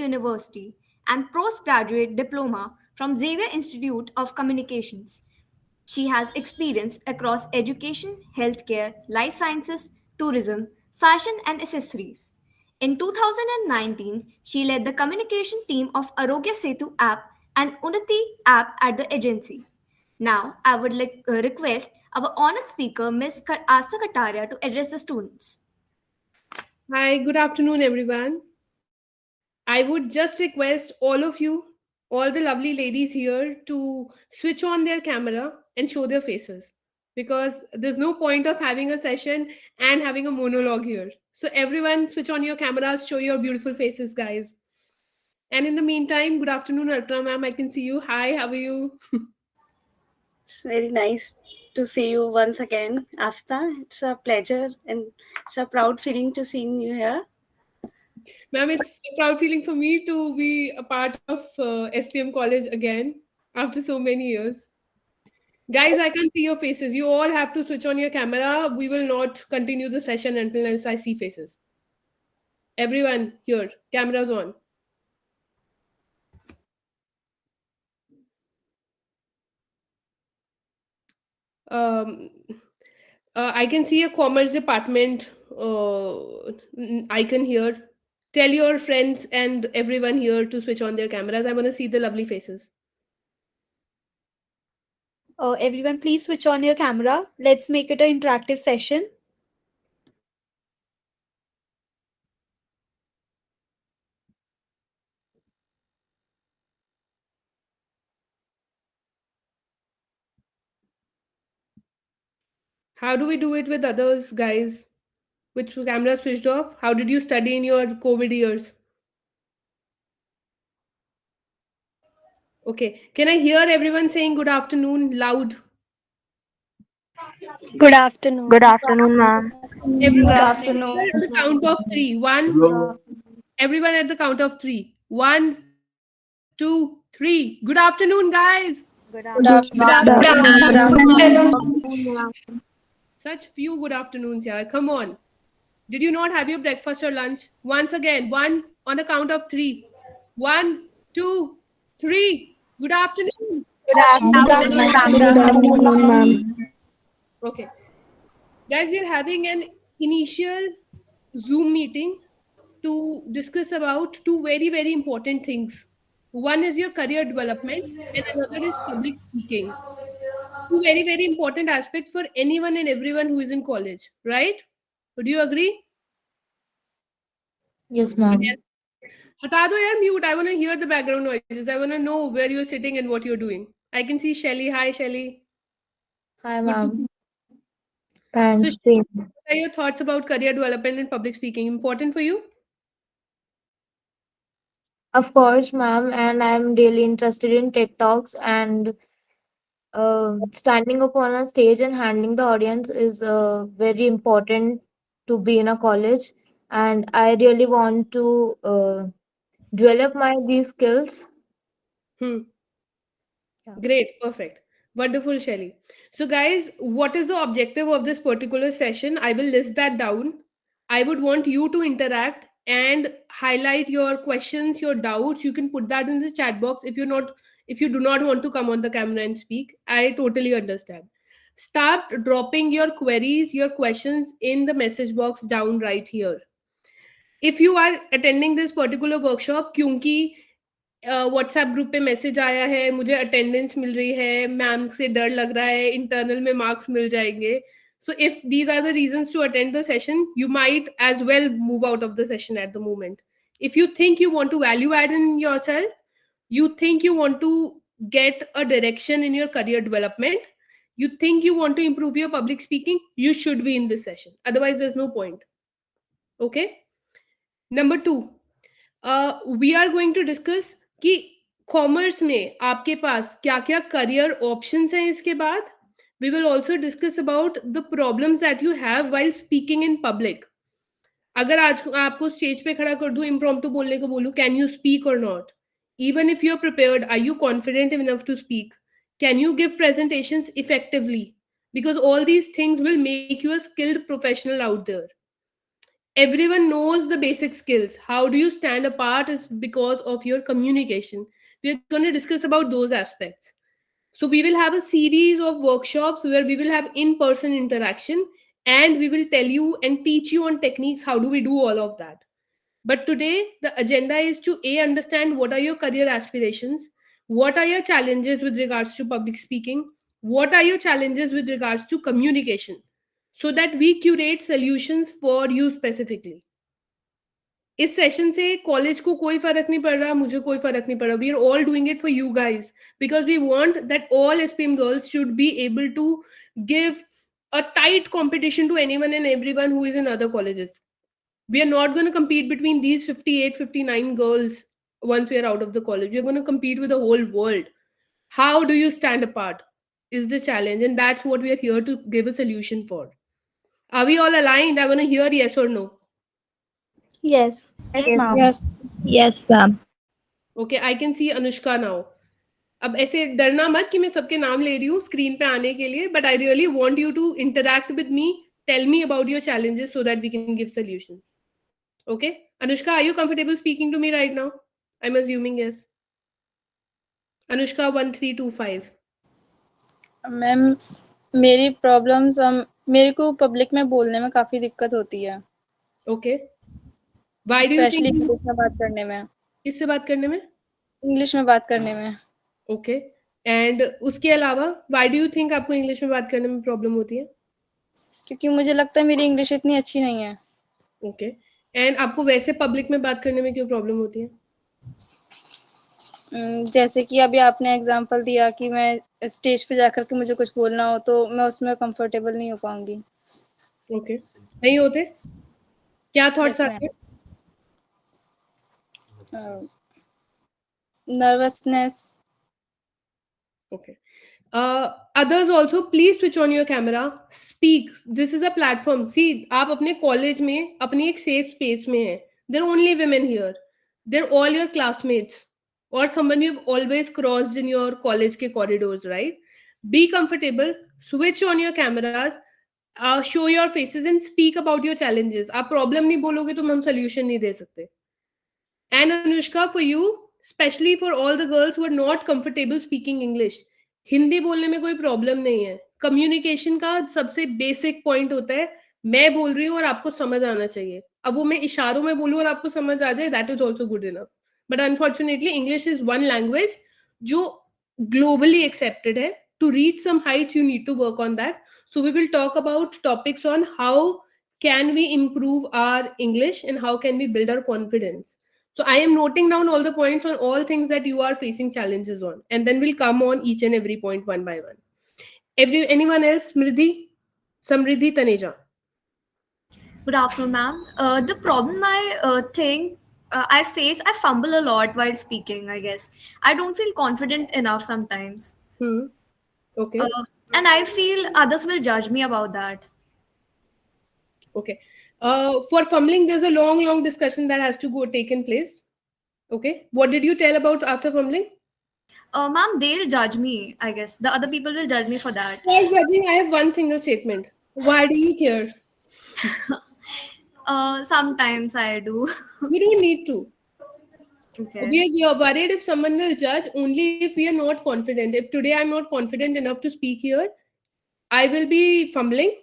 University and postgraduate diploma from Xavier Institute of Communications. She has experience across education, healthcare, life sciences, tourism, fashion, and accessories. In 2019, she led the communication team of Arogya Setu app and Unnati app at the agency. Now, I would request our honored speaker, Ms. Asta Kataria, to address the students. Hi, good afternoon, everyone. I would just request all of you, all the lovely ladies here, to switch on their camera and show their faces because there's no point of having a session and having a monologue here. So, everyone, switch on your cameras, show your beautiful faces, guys. And in the meantime, good afternoon, Ultra ma'am. I can see you. Hi, how are you? It's very nice to see you once again, Asta. It's a pleasure and it's a proud feeling to seeing you here. Ma'am, it's a proud feeling for me to be a part of SPM College again after so many years. Guys, I can't see your faces. You all have to switch on your camera. We will not continue the session until I see faces. Everyone here, cameras on. Um, I can see a commerce department icon here. Tell your friends and everyone here to switch on their cameras. I want to see the lovely faces. Everyone, please switch on your camera. Let's make it an interactive session. How do we do it with others, guys? With camera switched off? How did you study in your COVID years? Okay. Can I hear everyone saying good afternoon loud? Good afternoon. Good afternoon, ma'am. Everyone, Good afternoon. at the count of three. One. Everyone at the count of three. 1, 2, 3. Good afternoon, guys. Good Such few good afternoons here. Come on. Did you not have your breakfast or lunch? Once again, one on the count of three. 1, 2, 3. Good afternoon. afternoon, ma'am. Okay. Guys, we're having an initial Zoom meeting to discuss about two very, very important things. One is your career development, and another is public speaking. Two very, very important aspects for anyone and everyone who is in college, right? Would you agree? Yes, ma'am. Yes. हटा दो यार mute. I want to hear the background noises. I want to know where you're sitting and what you're doing. I can see Shelly. Hi, Shelly. Hi, Good to ma'am. see you. So, Thanks. Shelly, what are your thoughts about career development and public speaking? Important for you? Of course, ma'am. And I'm really interested in TED Talks and standing up on a stage and handling the audience is very important to be in a college. And I really want to develop my these skills. Hmm. Yeah. Great, perfect. Wonderful, Shelly. So, guys, what is the objective of this particular session? I will list that down. I would want you to interact and highlight your questions, your doubts. You can put that in the chat box if you do not want to come on the camera and speak. I totally understand. Start dropping your queries, your questions in the message box down right here. If you are attending this particular workshop, क्योंकि WhatsApp group पे message आया है, मुझे attendance मिल रही है, ma'am से डर लग रहा है, इंटरनल में मार्क्स मिल जाएंगे. So if these are the reasons to attend the session, you might as well move out of the session at the moment. If you think you want to value add in yourself, you think you want to get a direction in your career development, you think you want to improve your public speaking, you should be in this session. Otherwise, there's no point. Okay? Number 2, we are going to discuss कि commerce में आपके पास क्या क्या career options हैं इसके बाद. We will also discuss about the problems that you have while speaking in public. अगर आज आपको स्टेज पे खड़ा कर दूं, इम्प्रॉम्प्टू बोलने को बोलूं, can you speak or not? Even if you're prepared, are you confident enough to speak? Can you give presentations effectively? Because all these things will make you a skilled professional out there. everyone knows the basic skills. How do you stand apart is because of your communication. We're going to discuss about those aspects. So we will have a series of workshops where we will have in-person interaction, and we will tell you and teach you on techniques. How do we do all of that? But today, the agenda is to understand what are your career aspirations, what are your challenges with regards to public speaking, what are your challenges with regards to communication, so that we curate solutions for you specifically. इस session से college को कोई फर्क नहीं पड़ रहा, मुझे कोई फर्क नहीं पड़ रहा. We are all doing it for you guys because we want that all SPM girls should be able to give a tight competition to anyone and everyone who is in other colleges. We are not going to compete between these 58, 59 girls once we are out of the college. We are going to compete with the whole world. How do you stand apart is the challenge, and that's what we are here to give a solution for. Are we all aligned? I want to hear yes or no. Yes. Yes, ma'am. Yes. Yes, ma'am. Okay, I can see Anushka now. अब ऐसे डरना मत कि मैं सबके नाम ले रही हूँ स्क्रीन पे आने के लिए, but I really want you to interact with me, tell me about your challenges so that we can give solutions. Okay, Anushka, are you comfortable speaking to me right now? I'm assuming yes. Anushka 1325. Ma'am मेरी problems मेरे को public में बोलने में काफी दिक्कत होती है. Okay. Why do you specially think? English में बात करने में. किससे बात करने में? इंग्लिश में बात करने में. Okay. And उसके अलावा why do you think आपको इंग्लिश में बात करने में प्रॉब्लम होती है? क्योंकि मुझे लगता है मेरी इंग्लिश इतनी अच्छी नहीं है. Okay. And आपको वैसे पब्लिक में बात करने में क्यों प्रॉब्लम होती है? जैसे कि अभी आपने एग्जांपल दिया कि मैं स्टेज पे जाकर के मुझे कुछ बोलना हो तो मैं उसमें कंफर्टेबल नहीं हो पाऊंगी. ओके, नहीं होते? क्या थॉट्स Yes, आते हैं? Nervousness. Okay. Others also, please switch on your camera. Speak. This is a platform. See, आप अपने कॉलेज में अपनी एक सेफ स्पेस में हैं. There are only women here. They're all your classmates or someone you've always crossed in your college के corridors, right? Be comfortable. Switch on your cameras. Show your faces and speak about your challenges. आप problem नहीं बोलोगे तो हम solution नहीं दे सकते. And Anushka, for you, especially for all the girls who are not comfortable speaking English, Hindi बोलने में कोई प्रॉब्लम नहीं है. कम्युनिकेशन का सबसे बेसिक पॉइंट होता है मैं बोल रही हूँ और आपको समझ आना चाहिए. अब वो मैं इशारों में बोलूँ और आपको समझ आ जाए, that is also good enough. But unfortunately English is one language जो ग्लोबली एक्सेप्टेड है. To reach some heights you need to work on that. So we will talk about topics on how can we improve our English and how can we build our confidence. So I am noting down all the points on all things that you are facing challenges on, and then we'll come on each and every point one by one. Anyone else? Samriddhi, Taneja. Good afternoon, ma'am. The problem I face, I fumble a lot while speaking, I guess. I don't feel confident enough sometimes. Okay. And I feel others will judge me about that. Okay. For fumbling, there's a long discussion that has to go taken place. Okay. What did you tell about after fumbling? Ma'am, they'll judge me, I guess. The other people will judge me for that. While judging, I have one single statement. Why do you care? Sometimes I do. We don't need to. Okay. We are worried if someone will judge only if we are not confident. If today I'm not confident enough to speak here, I will be fumbling.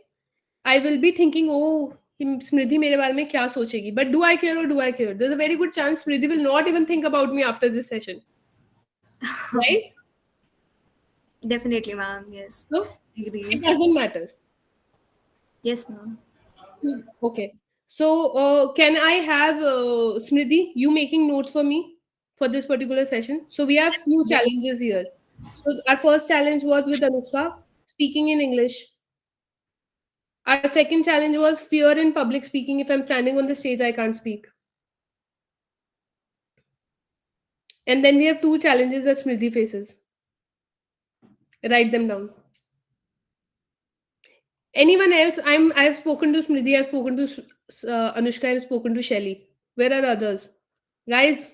I will be thinking, oh, Smriddhi mere baare mein kya sochegi? But do I care or do I care? There's a very good chance Smriddhi will not even think about me after this session. Right? Definitely, ma'am. Yes. So, Agree. it doesn't matter. Yes, ma'am. Okay. So, can I have Smriddhi, you making notes for me for this particular session? So, we have few challenges here. So, our first challenge was with Anushka, speaking in English. Our second challenge was fear in public speaking. If I'm standing on the stage, I can't speak. And then we have two challenges that Smriddhi faces. Write them down. Anyone else? I've spoken to Smriddhi, I've spoken to Anushka, I've spoken to Shelly. Where are others? Guys,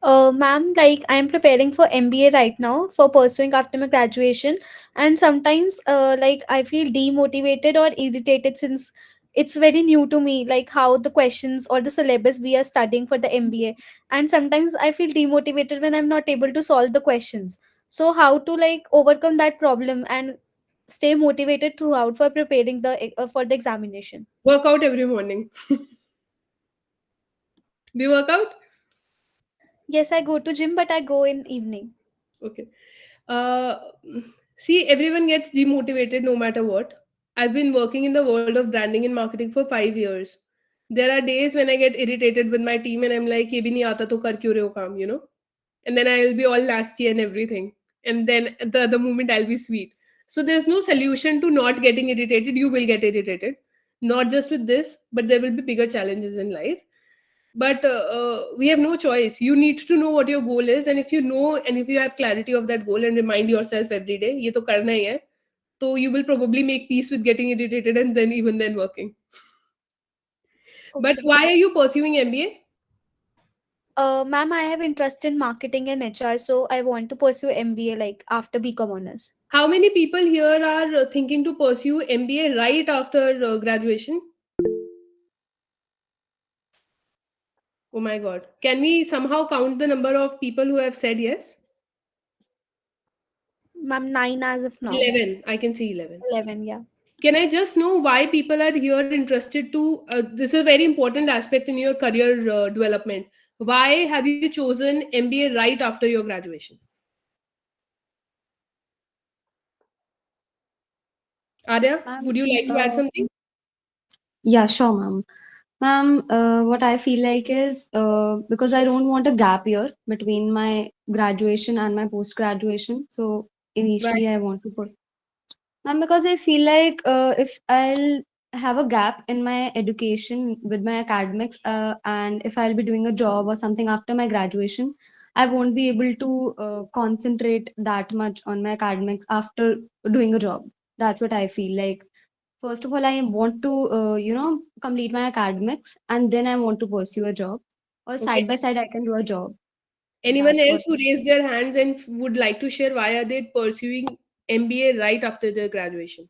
Ma'am, like I'm preparing for MBA right now for pursuing after my graduation, and sometimes like I feel demotivated or irritated since it's very new to me, like how the questions or the syllabus we are studying for the MBA. And sometimes I feel demotivated when I'm not able to solve the questions. So how to like overcome that problem and stay motivated throughout for preparing for the examination? Work out every morning. Do you work out? Yes, I go to gym, but I go in evening. Okay. Uh, See, everyone gets demotivated no matter what. I've been working in the world of branding and marketing for 5 years. There are days when I get irritated with my team and I'm like, "ये भी नहीं आता तो कर क्यों रहे हो काम," you know? And then I'll be all nasty and everything. And then the other moment I'll be sweet. So there's no solution to not getting irritated. You will get irritated. Not just with this, but there will be bigger challenges in life. But we have no choice. You need to know what your goal is, and if you know and if you have clarity of that goal and remind yourself every day, ये तो करना ही है, so you will probably make peace with getting irritated and then even then working. But Okay. why are you pursuing MBA? Ma'am, I have interest in marketing and HR, so I want to pursue MBA like after BCom honors. How many people here are thinking to pursue MBA right after graduation? Oh my god. Can we somehow count the number of people who have said yes? Ma'am, 9 as of now. 11. I can see 11. 11, yeah. Can I just know why people are here interested to? This is a very important aspect in your career development. Why have you chosen MBA right after your graduation? Arya, Ma'am, would you like to add uh, something? yeah, sure, ma'am. Ma'am, what I feel like is because I don't want a gap year between my graduation and my post graduation. So Right. initially, I want to put, ma'am, because I feel like if I'll have a gap in my education with my academics, and if I'll be doing a job or something after my graduation, I won't be able to concentrate that much on my academics after doing a job. That's what I feel like. First of all, I want to complete my academics, and then I want to pursue a job, or Okay. side by side I can do a job. Anyone That's else what. who raised their hands and would like to share why are they pursuing MBA right after their graduation?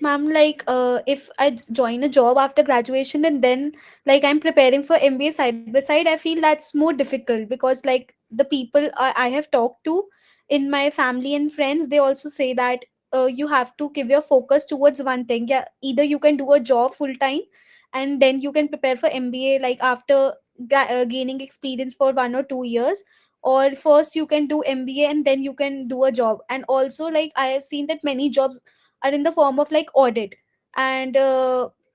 Ma'am, like if I join a job after graduation and then like I'm preparing for MBA side by side, I feel that's more difficult because like the people I have talked to in my family and friends, they also say that you have to give your focus towards one thing. Yeah, either you can do a job full time and then you can prepare for MBA like after gaining experience for 1 or 2 years, or first you can do MBA and then you can do a job. And also like I have seen that many jobs are in the form of like audit, and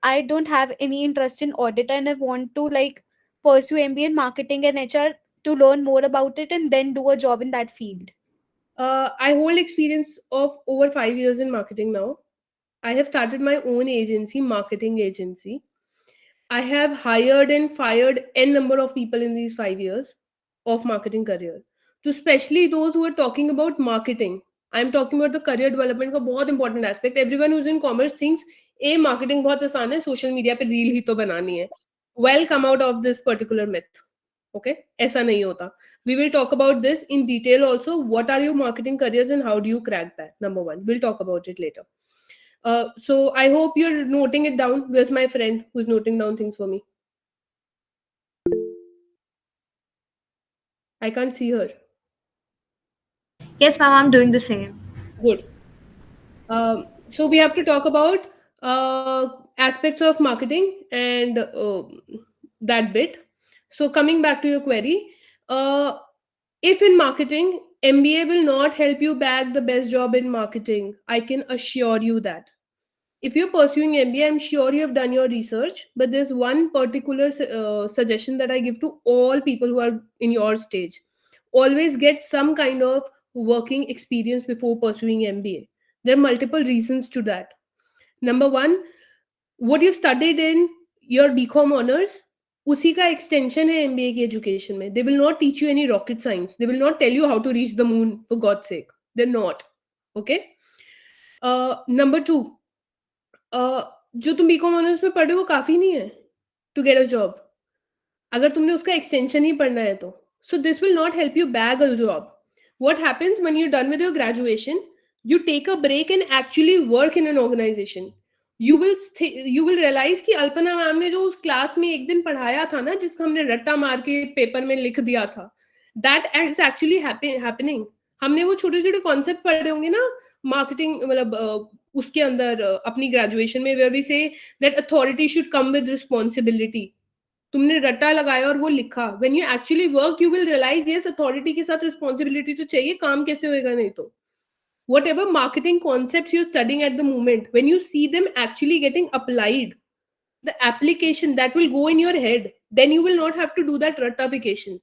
I don't have any interest in audit, and I want to like pursue MBA in marketing and HR to learn more about it and then do a job in that field. I hold experience of over 5 years in marketing now. I have started my own agency, marketing agency. I have hired and fired n number of people in these 5 years of marketing career. So especially those who are talking about marketing. I'm talking about the career development का बहुत important aspect. Everyone who's in commerce thinks a marketing बहुत आसान है, social media पे reel ही तो बनानी है. Well, come out of this particular myth. Okay, ऐसा नहीं होता. We will talk about this in detail also. What are your marketing careers and how do you crack that? Number one, we'll talk about it later. So I hope you're noting it down. Where's my friend who's noting down things for me? I can't see her. Yes, ma'am, I'm doing the same. Good. So we have to talk about aspects of marketing and that bit. So coming back to your query, uh, if in marketing, MBA will not help you bag the best job in marketing. I can assure you that. If you're pursuing MBA, I'm sure you have done your research, but there's one particular suggestion that I give to all people who are in your stage. Always get some kind of working experience before pursuing MBA. There are multiple reasons to that. Number one, what you studied in your BCom honors, उसी का extension है MBA की education में. They will not teach you any rocket science. They will not tell you how to reach the moon, for God's sake. They're not. Okay? Number two, जो तुम BCom honours में पढ़े वो काफी नहीं है टू गेट अ जॉब. अगर तुमने उसका एक्सटेंशन ही पढ़ना है तो. So this will not help you bag a job. What happens when you're done with your graduation? you take a break and actually work in an organization, you will realize कि Alpana ma'am ने जो उस class में एक दिन पढ़ाया था ना, जिसको हमने रट्टा मार के पेपर में लिख दिया था, that is actually happening. हमने वो छोटे छोटे कॉन्सेप्ट पढ़े होंगे ना मार्केटिंग, मतलब उसके अंदर अपनी ग्रेजुएशन में, where we say that authority should come with responsibility. तुमने रट्टा लगाया और वो लिखा. When you actually work, you will realize yes, authority के साथ responsibility तो चाहिए, काम कैसे होएगा नहीं तो. Whatever marketing concepts you're studying at the moment, when you see them actually getting applied, the application that will go in your head, then you will not have to do that ratification.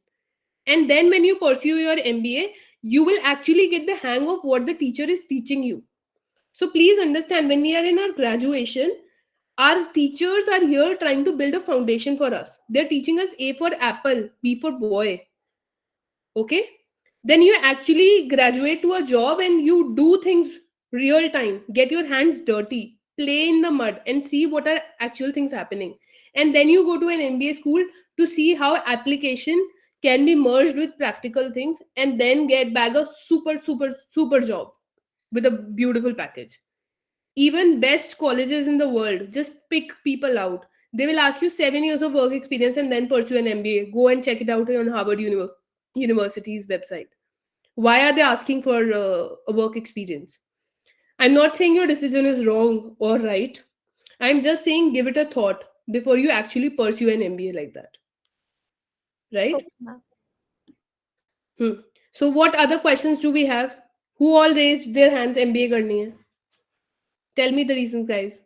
And then when you pursue your MBA, you will actually get the hang of what the teacher is teaching you. So please understand, when we are in our graduation, our teachers are here trying to build a foundation for us. They're teaching us A for apple, B for boy. Okay? Then you actually graduate to a job and you do things real time, get your hands dirty, play in the mud, and see what are actual things happening. And then you go to an MBA school to see how application can be merged with practical things, and then get back a super job with a beautiful package. Even best colleges in the world just pick people out. They will ask you 7 years of work experience and then pursue an MBA. Go and check it out on Harvard University's website. Why are they asking for a work experience? I'm not saying your decision is wrong or right. I'm just saying give it a thought before you actually pursue an MBA like that. Right? Okay, ma'am. So what other questions do we have? Who all raised their hands MBA karni hai? Tell me the reasons, guys.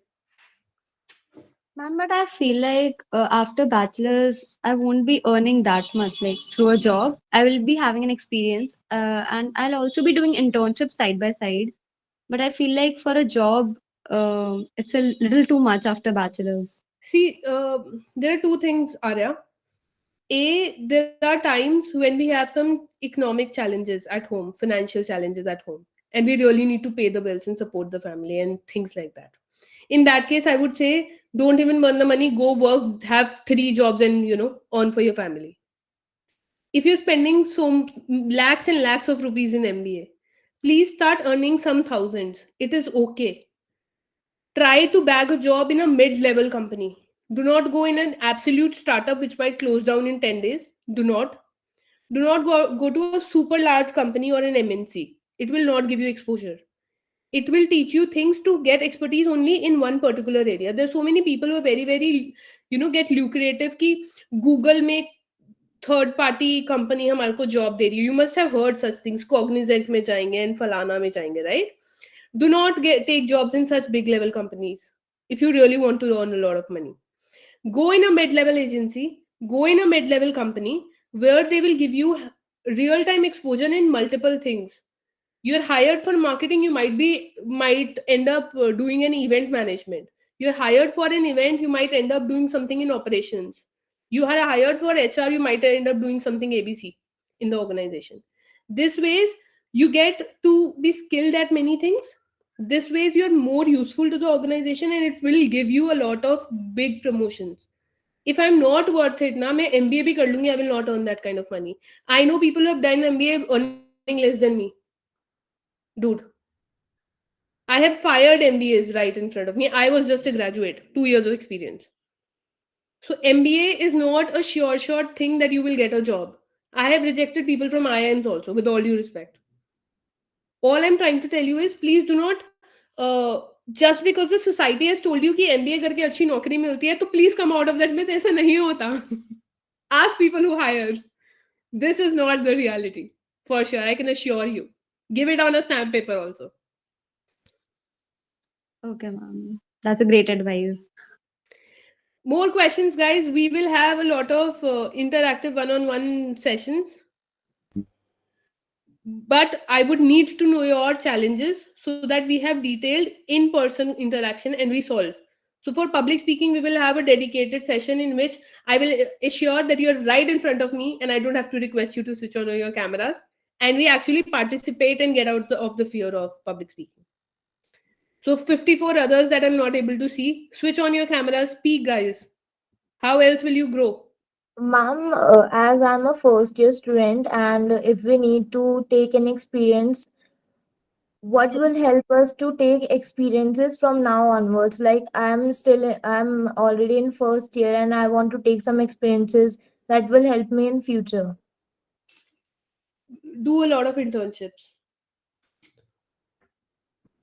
Ma'am, but I feel like after bachelor's, I won't be earning that much, like through a job. I will be having an experience, and I'll also be doing internships side by side. But I feel like for a job, it's a little too much after bachelor's. See, there are two things, Arya. There are times when we have some economic challenges at home, financial challenges at home, and we really need to pay the bills and support the family and things like that. In that case, I would say don't even burn the money, go work, have 3 jobs, and earn for your family. If you're spending so lakhs and lakhs of rupees in MBA, please start earning some thousands. It is okay. Try to bag a job in a mid-level company. Do not go in an absolute startup which might close down in 10 days. Do not go to a super large company or an MNC. It will not give you exposure. It will teach you things to get expertise only in one particular area. There's so many people who are very get lucrative ki Google make third party company हमारे को job दे रही है. You must have heard such things. Cognizant में जाएंगे and फलाना में जाएंगे, right? Do not take jobs in such big level companies if you really want to earn a lot of money. Go in a mid-level agency, go in a mid-level company where they will give you real-time exposure in multiple things. You're hired for marketing, you might end up doing an event management. You're hired for an event, you might end up doing something in operations. You are hired for HR, you might end up doing something ABC in the organization. This ways you get to be skilled at many things. This ways you're more useful to the organization and it will give you a lot of big promotions. If I'm not worth it, na, मैं MBA भी कर लूंगी, I will not earn that kind of money. I know people who have done MBA earning less than me. Dude, I have fired MBAs right in front of me. I was just a graduate, 2 years of experience. So MBA is not a sure shot thing that you will get a job. I have rejected people from IIMs also, with all due respect. All I'm trying to tell you is please do not just because the society has told you कि MBA करके अच्छी नौकरी मिलती है, तो please come out of that myth. ऐसा नहीं होता. Ask people who hire. This is not the reality. For sure, I can assure you. Give it on a stamp paper also. Okay, ma'am. That's a great advice. More questions, guys. We will have a lot of interactive one-on-one sessions. But I would need to know your challenges so that we have detailed in-person interaction and we solve. So for public speaking, we will have a dedicated session in which I will assure that you're right in front of me and I don't have to request you to switch on your cameras. And we actually participate and get out of the fear of public speaking. So 54 others that I'm not able to see, switch on your cameras, speak, guys. How else will you grow? Ma'am, as I'm a first year student, and if we need to take an experience what will help us to take experiences from now onwards? Like I'm already in first year and I want to take some experiences that will help me in future. Do a lot of internships.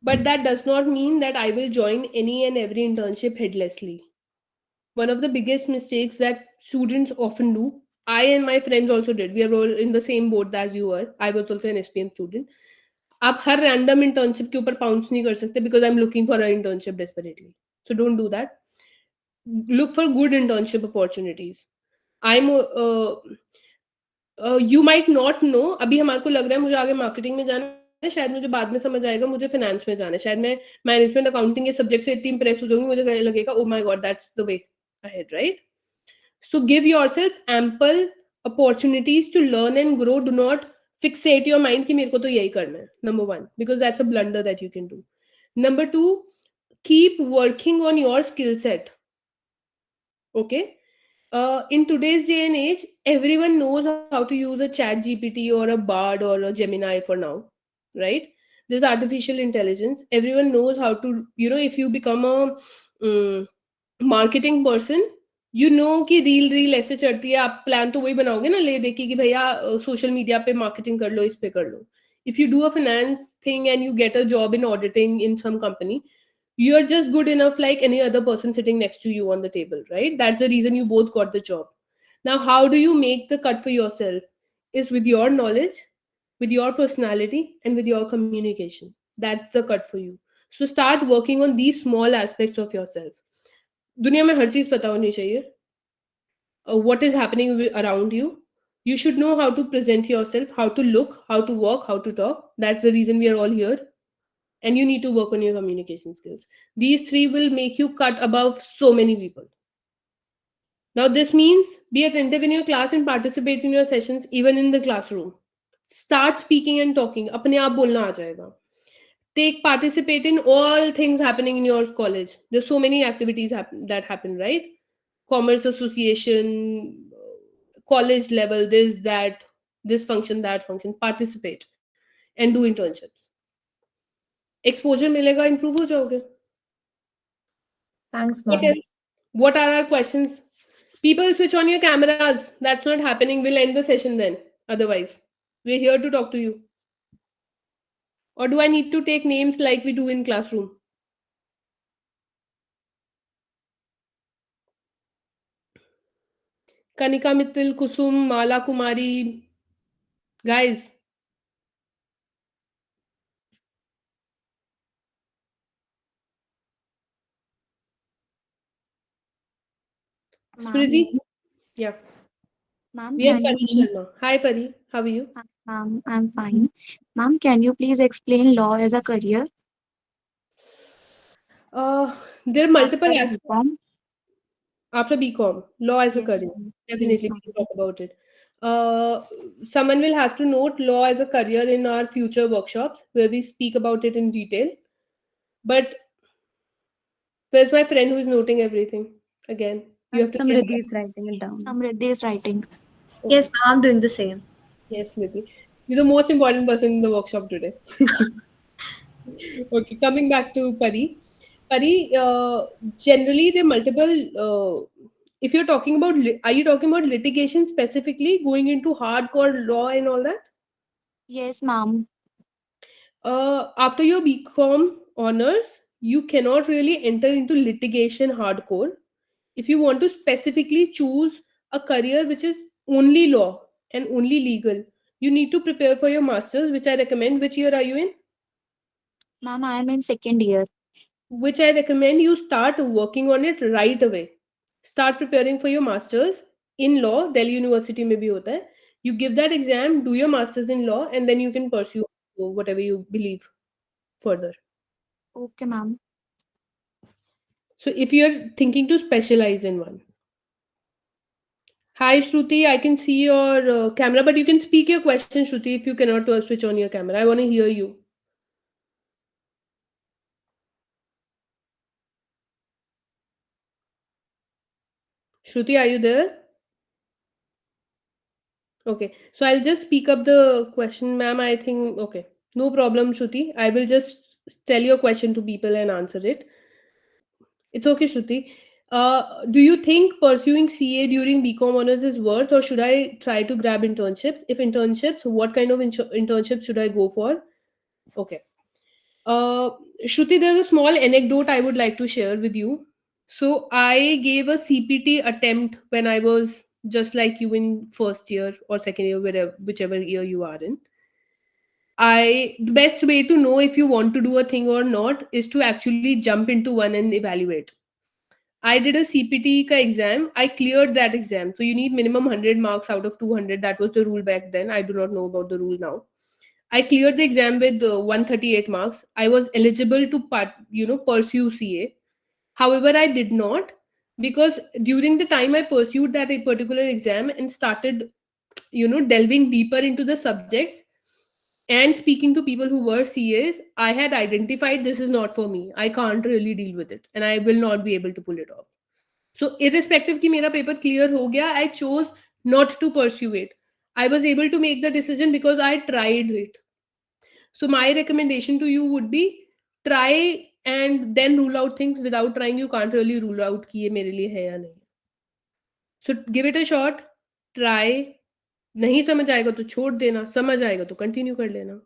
But that does not mean that I will join any and every internship headlessly. One of the biggest mistakes that students often do, I and my friends also did. We are all in the same boat as you were. I was also an SPM student. आप हर random internship के ऊपर pounce नहीं कर सकते because I'm looking for an internship desperately. So don't do that. Look for good internship opportunities. I'm you might not know. अभी हमारे को लग रहा है मुझे आगे marketing में जाना है, शायद मुझे बाद में समझ आएगा मुझे finance में जाना है, शायद मैं management accounting के subject से इतनी impress हो जाऊंगी मुझे लगेगा oh my god that's the way ahead, right? So give yourself ample opportunities to learn and grow. Do not fixate your mind कि मेरे को तो यही करना है. Number one, because that's a blunder that you can do. Number two, keep working on your skill set. Okay. In today's day and age, everyone knows how to use a chat GPT or a Bard or a Gemini for now, right? There's artificial intelligence. Everyone knows how to, if you become a marketing person, you know कि reel ऐसे चढ़ती है, आप plan तो वही बनाओगे ना ले देके कि भैया सोशल मीडिया पे मार्केटिंग कर लो, इस पे कर लो. If you do a finance thing and you get a job in auditing in some company, you're just good enough like any other person sitting next to you on the table, right? That's the reason you both got the job. Now, how do you make the cut for yourself? Is with your knowledge, with your personality, and with your communication. That's the cut for you. So start working on these small aspects of yourself. दुनिया में हर चीज पता होनी चाहिए. What is happening around you. You should know how to present yourself, how to look, how to walk, how to talk. That's the reason we are all here. And you need to work on your communication skills. These three will make you cut above so many people. Now, this means be attentive in your class and participate in your sessions, even in the classroom. Start speaking and talking. अपने आप बोलना आ जाएगा. Participate in all things happening in your college. There's so many activities that happen, right? Commerce association, college level, this function, that function. Participate and do internships. Exposure मिलेगा, improve हो जाओगे. Thanks, What ma'am. else? What are our questions? People switch on your cameras. That's not happening. We'll end the session then. Otherwise, we're here to talk to you. Or do I need to take names like we do in classroom? Kanika Mittal, Kusum, Mala Kumari. Guys. Ma'am, Smriti? Yeah. ma'am, We have can Pari you, Sharma. Hi Pari. How are you? ma'am, I'm fine. Ma'am, can you please explain law as a career There are multiple after aspects. BCom? After BCom, law as a Yes, career. ma'am. Yes, Definitely, we ma'am. can talk about it. Someone will have to note law as a career in our future workshops where we speak about it in detail. But where's my friend who is noting everything? Again, you have to say Samriddhi hi. is writing it down. Samriddhi is writing. Yes, Okay. ma'am, I'm doing the same. Yes, Smriti. You're the most important person in the workshop today. Okay, coming back to Pari. Pari, generally there are multiple. If you're talking about, are you talking about litigation specifically, going into hardcore law and all that? Yes, ma'am. After your BCom honors, you cannot really enter into litigation hardcore. If you want to specifically choose a career which is only law and only legal, you need to prepare for your masters, which I recommend. Which year are you in? Ma'am, I am in second year. Which I recommend you start working on it right away. Start preparing for your masters in law. Delhi University में भी होता है. You give that exam, do your masters in law, and then you can pursue whatever you believe further. Okay, ma'am. So if you're thinking to specialize in one. Hi Shruti, I can see your camera, but you can speak your question, Shruti, if you cannot switch on your camera. I want to hear you. Shruti, are you there? Okay, so I'll just speak up the question, ma'am. I think, okay. No problem, Shruti. I will just tell your question to people and answer it. It's okay, Shruti. Do you think pursuing CA during BCom honors is worth, or should I try to grab internships? If internships, what kind of internships should I go for? Okay. Uh, Shruti, there's a small anecdote I would like to share with you. So I gave a CPT attempt when I was just like you in first year or second year, whichever year you are in. The best way to know if you want to do a thing or not is to actually jump into one and evaluate. I did a CPT ka exam. I cleared that exam. So you need minimum 100 marks out of 200. That was the rule back then. I do not know about the rule now. I cleared the exam with 138 marks. I was eligible to pursue CA. However, I did not, because during the time I pursued that a particular exam and started, delving deeper into the subjects and speaking to people who were CAs, I had identified this is not for me. I can't really deal with it and I will not be able to pull it off. So irrespective ki mera paper clear ho gaya, I chose not to pursue it. I was able to make the decision because I tried it. So my recommendation to you would be, try and then rule out things. Without trying, you can't really rule out कि ये मेरे लिए है या नहीं. So give it a shot, try. नहीं समझ आएगा तो छोड़ देना, समझ आएगा तो continue कर लेना.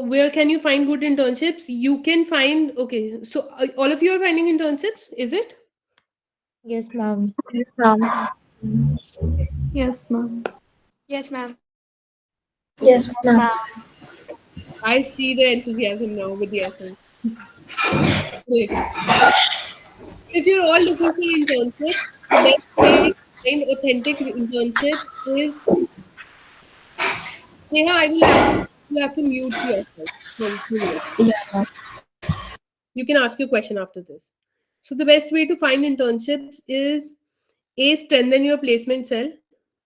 Where can you find good internships? You can find, okay, so all of you are finding internships, is it? Yes, ma'am. Yes, ma'am. Yes, ma'am. Yes, ma'am. Yes, ma'am. I see the enthusiasm now with the essence. Great. If you're all looking for internships, the best way to find authentic internships is, Neha, you have to mute yourself. Yeah. You can ask your question after this. So the best way to find internships is, A, strengthen your placement cell.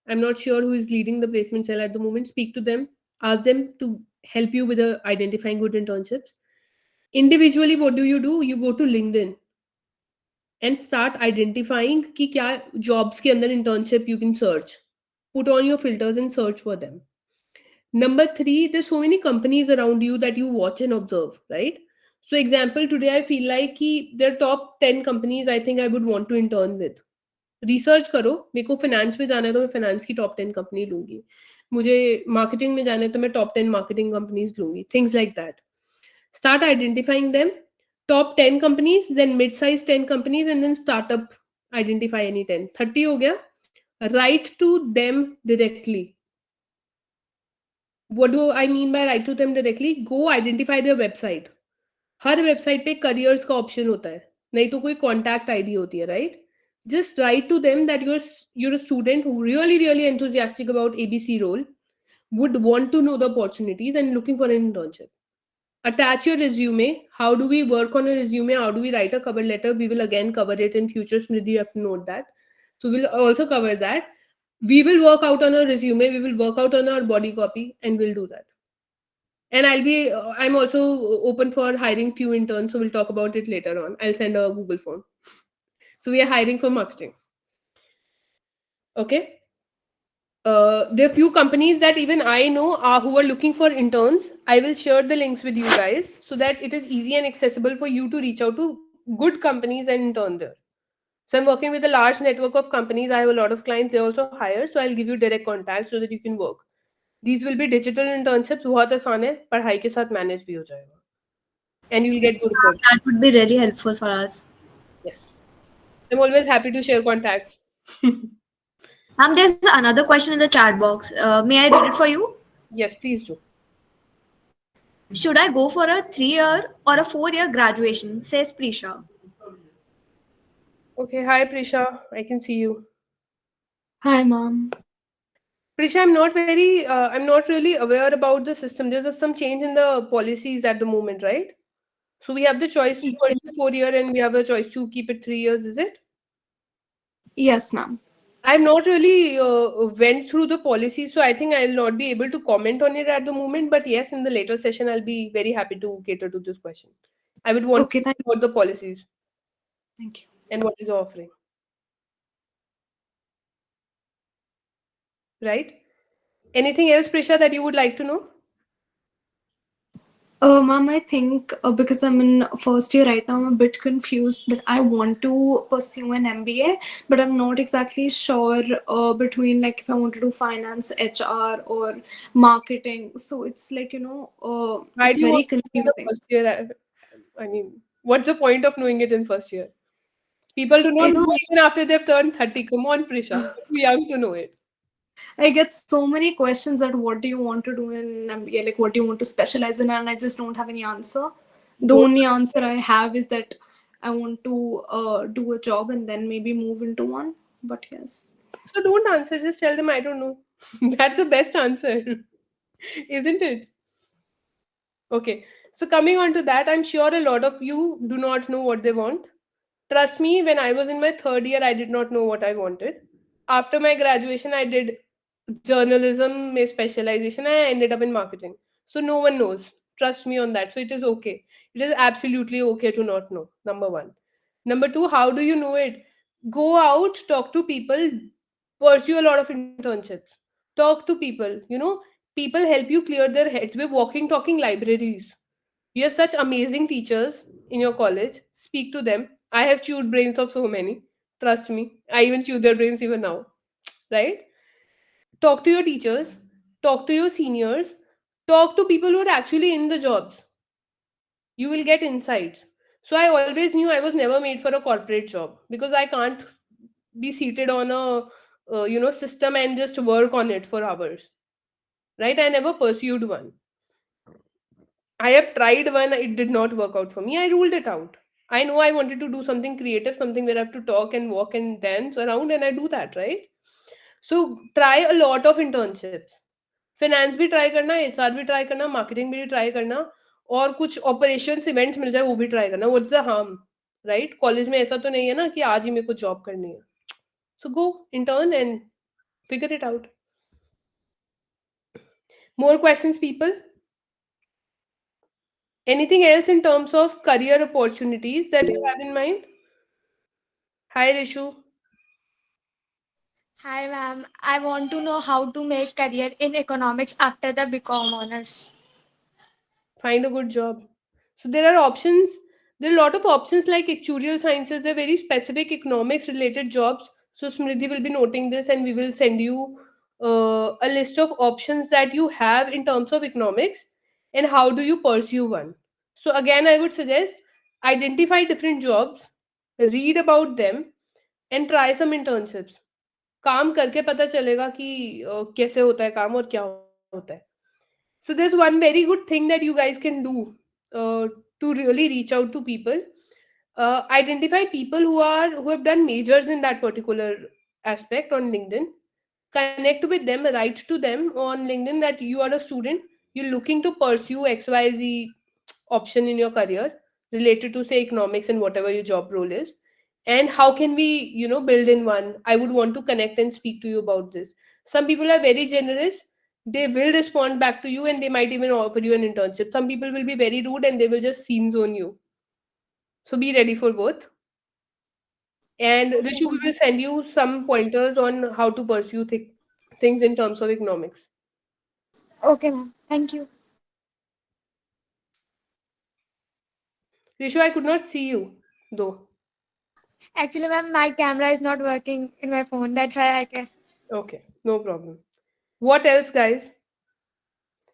I'm not sure who is leading the placement cell at the moment. Speak to them. Ask them to help you with identifying good internships. Individually, what do? You go to LinkedIn and start identifying कि क्या jobs के अंदर internship you can search. Put on your filters and search for them. Number 3, there's so many companies around you that you watch and observe, right? So example, today I feel like कि there are top 10 companies I think I would want to intern with. Research करो. मेरे को finance में जाना है तो मैं finance की टॉप 10 कंपनी लूंगी. मुझे मार्केटिंग में जाना है तो मैं टॉप 10 मार्केटिंग कंपनीज लूंगी. Things like that. Start identifying them. Top 10 companies, then mid size 10 companies, and then startup identify any 10. 30 हो गया. Write to them directly. What do I mean by write to them directly? Go identify their website. Her website पे careers का option होता है, नहीं तो कोई contact ID होती है, right? Just write to them that you're a student who really enthusiastic about ABC role, would want to know the opportunities and looking for an internship. Attach your resume. How do we work on a resume? How do we write a cover letter? We will again cover it in future. Smriti, you have to note that. So we'll also cover that. We will work out on our resume. We will work out on our body copy, and we'll do that. And I'm also open for hiring few interns. So we'll talk about it later on. I'll send a Google form. So we are hiring for marketing. Okay. There are few companies that even I know who are looking for interns. I will share the links with you guys so that it is easy and accessible for you to reach out to good companies and intern there. So I'm working with a large network of companies. I have a lot of clients. They also hire. So I'll give you direct contact so that you can work. These will be digital internships. बहुत आसान है. पढ़ाई के साथ manage भी हो जाएगा. And you'll get good opportunities. That would be really helpful for us. Yes. I'm always happy to share contacts. There's another question in the chat box. May I read it for you? Yes, please do. Should I go for a 3-year or a 4-year graduation? Says Prisha. Okay, hi Prisha. I can see you. Hi, mom. Prisha, I'm not really aware about the system. There's some change in the policies at the moment, right? So we have the choice to pursue 4-year and we have a choice to keep it 3 years, is it? Yes, ma'am. I've not really went through the policy, so I think I will not be able to comment on it at the moment. But yes, in the later session, I'll be very happy to cater to this question. I would want to know about the policies. Thank you. And what is the offering. Right? Anything else, Prisha, that you would like to know? Ma'am, I think because I'm in first year right now, I'm a bit confused that I want to pursue an MBA, but I'm not exactly sure between like if I want to do finance, HR, or marketing. So it's like, Why it's do you very want to know in the confusing. first year? I mean, what's the point of knowing it in first year? People do I not know don't even after they've turned 30. Come on, Prisha. You're too young to know it. I get so many questions that what do you want to do in MBA? Like, what do you want to specialize in? And I just don't have any answer. The Don't only answer I have is that I want to do a job and then maybe move into one. But yes. So don't answer. Just tell them I don't know. That's the best answer, isn't it? Okay. So coming on to that, I'm sure a lot of you do not know what they want. Trust me, when I was in my third year, I did not know what I wanted. After my graduation, I did journalism mein specialization. I ended up in marketing. So no one knows. Trust me on that. So it is okay. It is absolutely okay to not know. Number one. Number two, how do you know it? Go out, talk to people, pursue a lot of internships. Talk to people. People help you clear their heads. We're walking, talking libraries. You have such amazing teachers in your college. Speak to them. I have chewed brains of so many. Trust me. I even chew their brains even now. Right? Talk to your teachers. Talk to your seniors. Talk to people who are actually in the jobs. You will get insights. So I always knew I was never made for a corporate job because I can't be seated on a system and just work on it for hours. Right? I never pursued one. I have tried one, it did not work out for me. I ruled it out. I know I wanted to do something creative, something where I have to talk and walk and dance around, and I do that, right? So try a lot of internships. Finance भी try करना, HR भी try करना, marketing भी try करना, और कुछ operations events मिल जाए वो भी try करना. What's the harm, right? College में ऐसा तो नहीं है ना कि आज ही मेरे को job करनी है. So go intern and figure it out. More questions, people? Anything else in terms of career opportunities that you have in mind? Hi, Rishu. Hi, ma'am. I want to know how to make career in economics after the BCom honors. Find a good job. So there are options. There are a lot of options like actuarial sciences. There are very specific economics related jobs. So Smriti will be noting this, and we will send you a list of options that you have in terms of economics and how do you pursue one. So again, I would suggest identify different jobs, read about them, and try some internships. काम करके पता चलेगा कि कैसे होता है काम और क्या होता है. So there's one very good thing that you guys can do to really reach out to people. Identify people who have done majors in that particular aspect on LinkedIn. Connect with them, write to them on LinkedIn that you are a student, you're looking to pursue XYZ option in your career related to say economics and whatever your job role is, and how can we build in one. I would want to connect and speak to you about this. Some people are very generous, they will respond back to you and they might even offer you an internship. Some people will be very rude and they will just scene zone you. So be ready for both. And Okay, Rishu, we ma'am. will send you some pointers on how to pursue things in terms of economics. Okay, ma'am. Thank you. Rishu, I could not see you though. Actually, ma'am, my camera is not working in my phone. That's why I can. Okay, no problem. What else, guys?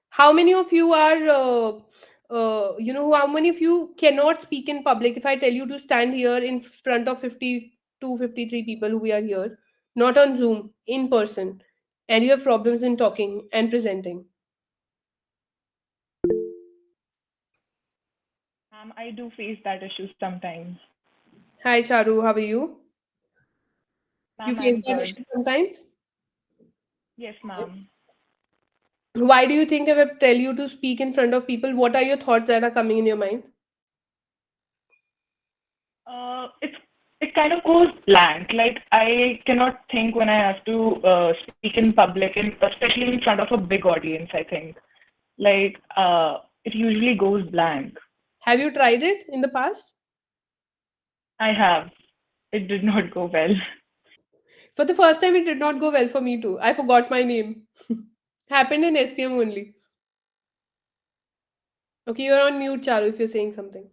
How many of you are how many of you cannot speak in public? If I tell you to stand here in front of 52, 53 people who we are here, not on Zoom, in person, and you have problems in talking and presenting. I do face that issue sometimes. Hi Charu, how are you? You Ma'am, face I'm that good. issue sometimes? Yes, ma'am. Why do you think if I tell you to speak in front of people, what are your thoughts that are coming in your mind? It kind of goes blank. Like I cannot think when I have to speak in public, and especially in front of a big audience. I think like it usually goes blank. Have you tried it in the past? I have. It did not go well. For the first time, it did not go well for me too. I forgot my name. Happened in SPM only. Okay, you're on mute, Charu, if you're saying something.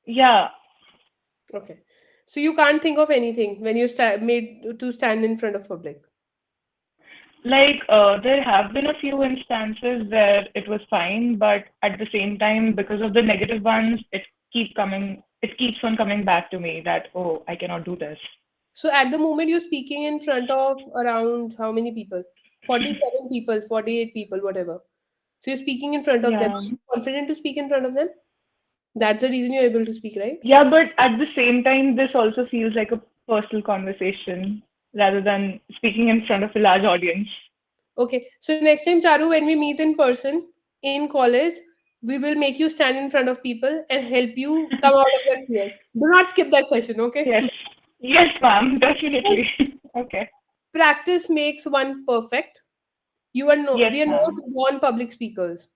Yeah. Okay. So you can't think of anything when you made to stand in front of public. Like, there have been a few instances where it was fine, but at the same time, because of the negative ones, it keeps on coming back to me that, oh, I cannot do this. So at the moment you're speaking in front of around how many people? 47 people, 48 people, whatever. So you're speaking in front of them. Yeah. Are you confident to speak in front of them? That's the reason you're able to speak, right? Yeah, but at the same time, this also feels like a personal conversation rather than speaking in front of a large audience. Okay. So next time, Charu, when we meet in person in college, we will make you stand in front of people and help you come out of that fear. Do not skip that session, okay? Yes. Yes, ma'am. Yes. Definitely. Okay. Practice makes one perfect. We are Yes, not ma'am. born public speakers.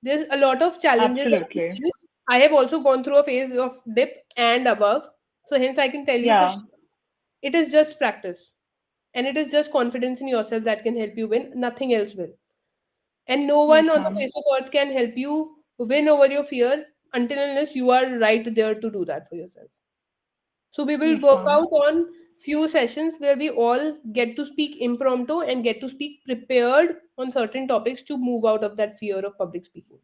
There's a lot of challenges that we Absolutely. face. I have also gone through a phase of dip and above. So hence I can tell you for Yeah. sure. It is just practice. And it is just confidence in yourself that can help you win. Nothing else will. And no Yes, one on the ma'am. face of earth can help you win over your fear until unless you are right there to do that for yourself. So we will Yes, work ma'am. out on few sessions where we all get to speak impromptu and get to speak prepared on certain topics to move out of that fear of public speaking.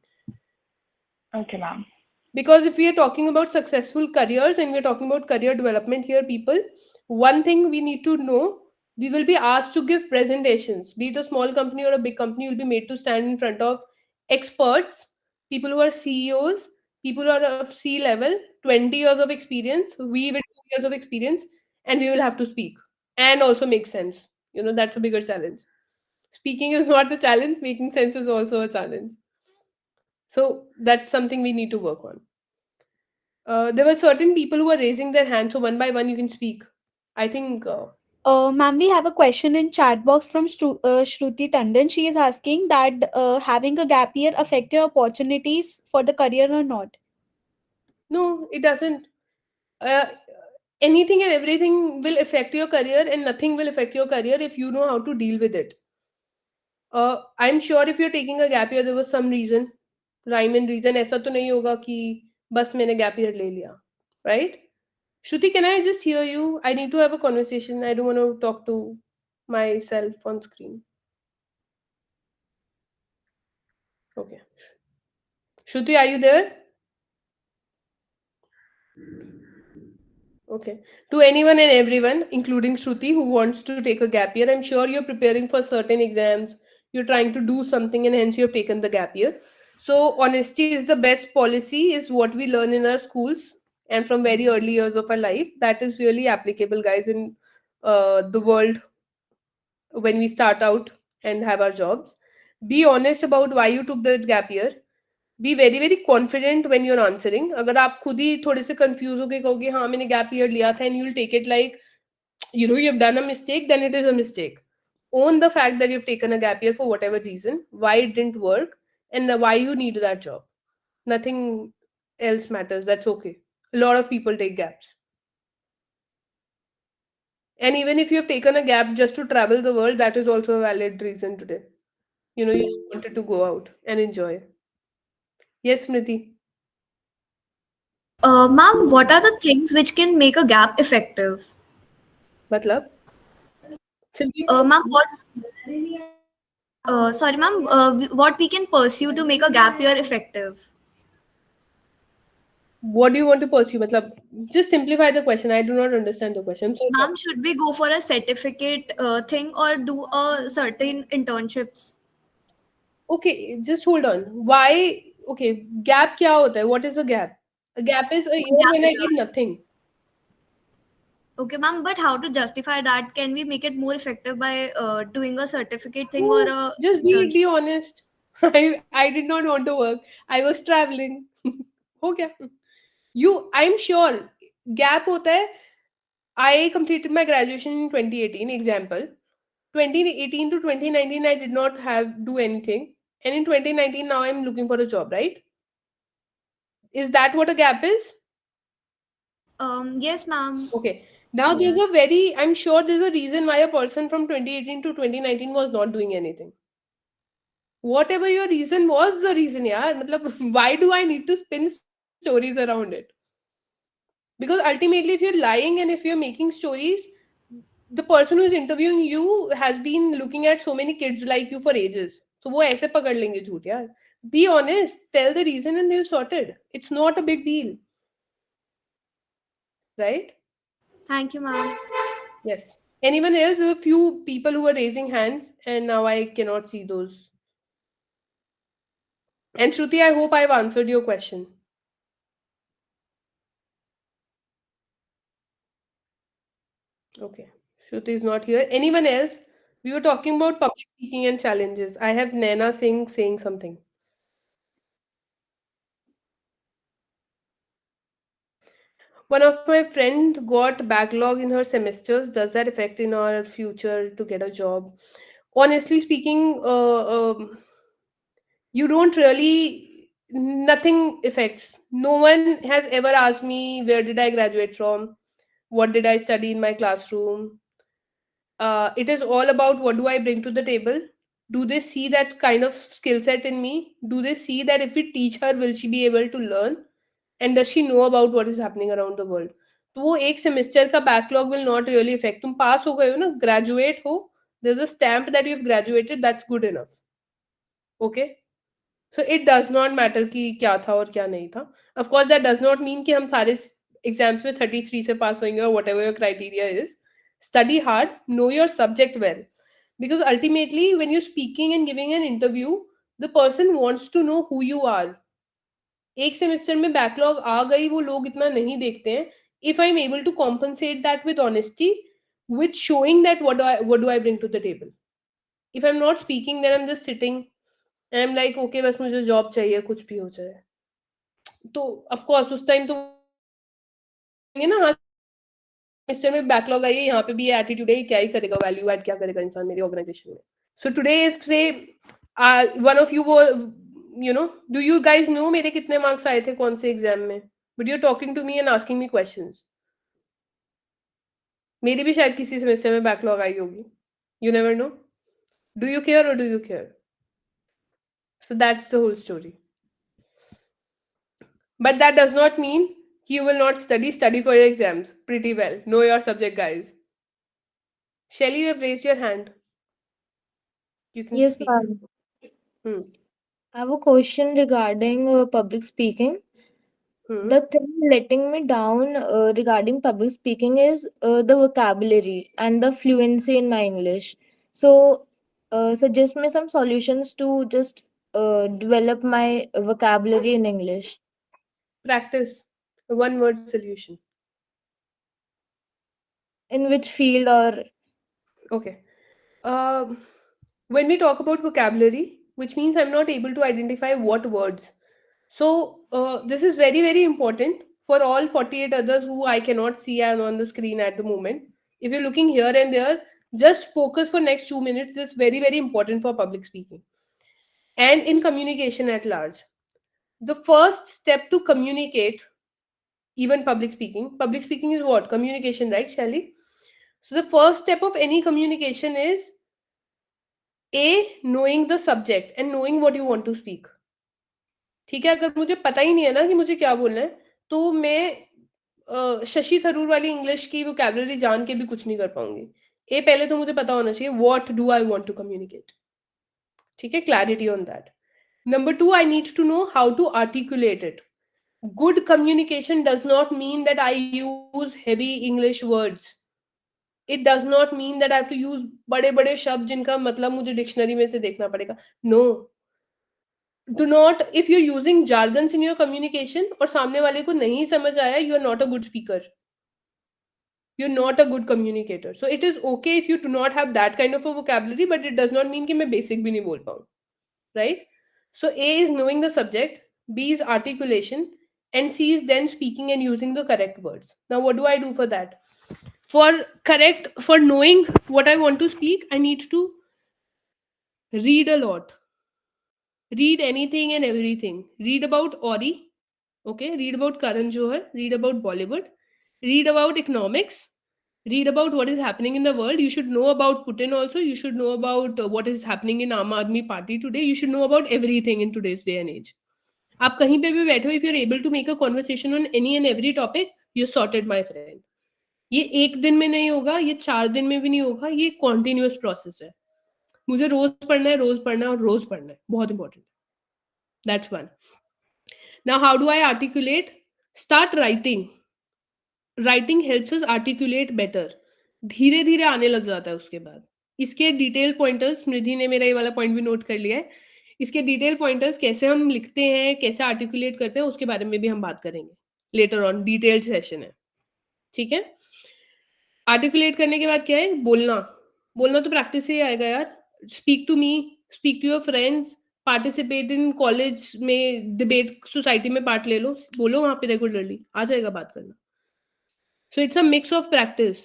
Okay, ma'am. Because if we are talking about successful careers and we're talking about career development here, people, one thing we need to know, we will be asked to give presentations. Be it a small company or a big company, you'll be made to stand in front of experts, people who are CEOs, people who are of C level, 20 years of experience, we with 2 years of experience, and we will have to speak and also make sense. That's a bigger challenge. Speaking is not a challenge, making sense is also a challenge. So that's something we need to work on. There were certain people who were raising their hands, so one by one you can speak. I think. Ma'am, we have a question in chat box from Shruti Tandon. She is asking that having a gap year affect your opportunities for the career or not? No, it doesn't. Uh, Anything and everything will affect your career, and nothing will affect your career if you know how to deal with it. I'm sure if you're taking a gap year, there was some reason, rhyme and reason. ऐसा तो नहीं होगा कि बस मैंने gap year ले लिया, right? Shruti, can I just hear you? I need to have a conversation. I don't want to talk to myself on screen. Okay. Shruti, are you there? Okay. To anyone and everyone, including Shruti, who wants to take a gap year, I'm sure you're preparing for certain exams, you're trying to do something, and hence you have taken the gap year. So, honesty is the best policy, is what we learn in our schools and from very early years of our life. That is really applicable, guys, in the world when we start out and have our jobs. Be honest about why you took the gap year. Be very very confident when you are answering. अगर आप खुद ही थोड़े से confuse होके कहोगे हाँ मैंने gap year लिया था and you will take it like you have done a mistake, then it is a mistake. Own the fact that you've taken a gap year for whatever reason, why it didn't work, and why you need that job. Nothing else matters. That's okay. A lot of people take gaps. And even if you have taken a gap just to travel the world, that is also a valid reason today. You just wanted to go out and enjoy. Yes, Smriti. Ma'am, what are the things which can make a gap effective? मतलब simply Ma'am, sorry, ma'am, what we can pursue to make a gap year effective? what do you want to pursue? Matlab, just simplify the question. I do not understand the question. I'm so sorry. Ma'am, should we go for a certificate thing or do a certain internships? Okay, just hold on. Why? Okay, gap kya hota hai? What is a gap? A gap is a year when I did nothing. Okay, ma'am, but how to justify that? Can we make it more effective by doing a certificate thing or a Just internship? be honest. I did not want to work. I was traveling. हो गया. I'm sure gap hota hai. I completed my graduation in 2018. Example, 2018 to 2019, I did not do anything, and in 2019 now I'm looking for a job. Right? Is that what a gap is? Yes, ma'am. Okay. Now there's I'm sure there's a reason why a person from 2018 to 2019 was not doing anything. whatever your reason was the reason, yeah. Matlab, why do I need to spin stories around it? Because ultimately, if you're lying and if you're making stories, the person who's interviewing you has been looking at so many kids like you for ages. So वो ऐसे पकड़ लेंगे झूठ यार. Be honest, tell the reason and you're sorted. It's not a big deal, right? Thank you, ma'am. Yes. Anyone else? There were few people who were raising hands, and now I cannot see those. And Shruti, I hope I've answered your question. Okay. Shruti is not here. Anyone else? We were talking about public speaking and challenges. I have Naina Singh saying something. One of my friends got backlog in her semesters. Does that affect in our future to get a job? Honestly speaking, you don't really, nothing affects. No one has ever asked me where did I graduate from, what did I study in my classroom. It is all about what do I bring to the table. Do they see that kind of skill set in me? Do they see that if we teach her, will she be able to learn? And does she know about what is happening around the world? तो वो एक semester का backlog will not really effect. तुम pass हो गए हो ना, graduate हो, there is a stamp that you have graduated, that's good enough. Okay, so it does not matter कि क्या था और क्या नहीं था. Of course that does not mean कि हम सारे एग्जाम्स में 33 से पास होंगे और what ever your criteria is. Study hard, know your subject well, because ultimately when you're speaking and giving an interview, the person wants to know who you are. एक semester में backlog आ गई, वो लोग इतना नहीं देखते हैं. If I'm able to compensate that with honesty, with showing that what do I bring to the table. If I'm not speaking, then I'm just sitting and I'm like, okay, बस मुझे job चाहिए, कुछ भी हो जाए. तो of course उस time तो ये ना, हाँ सेमेस्टर में बैकलॉग आई है, यहाँ पे भी ये एटीट्यूड है, क्या ही करेगा, वैल्यू ऐड क्या करेगा इंसान मेरी ऑर्गेनाइजेशन में. सो टुडे इफ से वन ऑफ यू वो do you guys know मेरे कितने मार्क्स आए थे कौन से एग्जाम में? But you are talking to me and asking me questions. मेरी भी शायद किसी सेमेस्टर में बैकलॉग आई होगी. You never know. Do you care or do you care? So that's the whole story. But that does not mean you will not study for your exams pretty well. Know your subject, guys. Shelly, you have raised your hand. You can Yes, speak. ma'am. I have a question regarding public speaking. Hmm. The thing letting me down regarding public speaking is the vocabulary and the fluency in my English. So, suggest me some solutions to just develop my vocabulary in English. Practice. A one word solution. In which field or Okay. When we talk about vocabulary, which means I'm not able to identify what words. So this is very, very important for all 48 others who I cannot see and on the screen at the moment. If you're looking here and there, just focus for next 2 minutes. It's very, very important for public speaking and in communication at large. The first step to communicate, even public speaking is what? Communication, right, Shelly? So the first step of any communication is knowing the subject and knowing what you want to speak. ठीक है, अगर मुझे पता ही नहीं है ना कि मुझे क्या बोलना है, तो मैं शशि थरूर वाली इंग्लिश की वोकैबुलरी जान के भी कुछ नहीं कर पाऊंगी. पहले तो मुझे पता होना चाहिए what do I want to communicate. ठीक है, clarity on that. Number 2, I need to know how to articulate it. Good communication does not mean that I use heavy English words. It does not mean that I have to use बड़े बड़े शब्द जिनका मतलब मुझे dictionary में से देखना पड़ेगा. No. Do not, if you're using jargons in your communication और सामने वाले को नहीं समझ आया, you are not a good speaker. You're not a good communicator. So it is okay if you do not have that kind of a vocabulary, but it does not mean कि मैं basic भी नहीं बोल पाऊँ. Right? So A is knowing the subject, B is articulation, and C is then speaking and using the correct words. Now what do I do for that? For knowing what I want to speak, I need to read a lot. Read anything and everything. Read about Ori. Okay, read about Karan Johar. Read about Bollywood. Read about economics. Read about what is happening in the world. You should know about Putin also. You should know about what is happening in Aam Aadmi Party today. You should know about everything in today's day and age. आप कहीं पे भी बैठो, if you're able to make a conversation on any and every topic, you're sorted, my friend. ये एक दिन में नहीं होगा, ये 4 दिन में भी नहीं होगा, ये continuous process है. मुझे रोज पढ़ना है और रोज पढ़ना है. बहुत important. That's one. Now, how do I articulate? Start writing. Writing helps us articulate better. धीरे धीरे आने लग जाता है उसके बाद. इसके डिटेल पॉइंटर्स, स्मृति ने मेरा ये वाला पॉइंट भी नोट कर लिया है. इसके डिटेल पॉइंटर्स कैसे हम लिखते हैं, कैसे आर्टिकुलेट करते हैं, उसके बारे में भी हम बात करेंगे लेटर ऑन. डिटेल्ड सेशन है, ठीक है. आर्टिकुलेट करने के बाद क्या है? बोलना. बोलना तो प्रैक्टिस से ही आएगा यार. Speak to me, speak to your friends, participate in college में, डिबेट सोसाइटी में पार्ट ले लो, बोलो वहां पे रेगुलरली, आ जाएगा बात करना. So it's a mix of practice.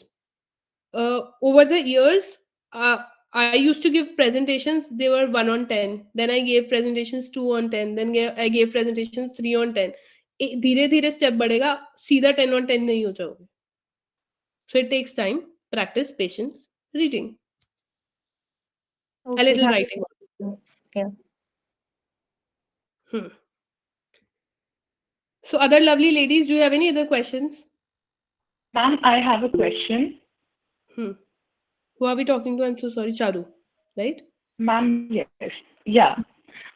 Over the years, I used to give presentations. They were 1 on 10. Then I gave presentations 2 on 10. Then I gave presentations 3 on 10. धीरे धीरे स्टेप बढ़ेगा, सीधा 10 on 10 नहीं हो जाओगे. So it takes time, practice, patience, reading, a little writing. Yeah. So other lovely ladies, do you have any other questions? Ma'am, I have a question. Who are we talking to? I'm so sorry, Charu, right? Ma'am, yes. Yeah.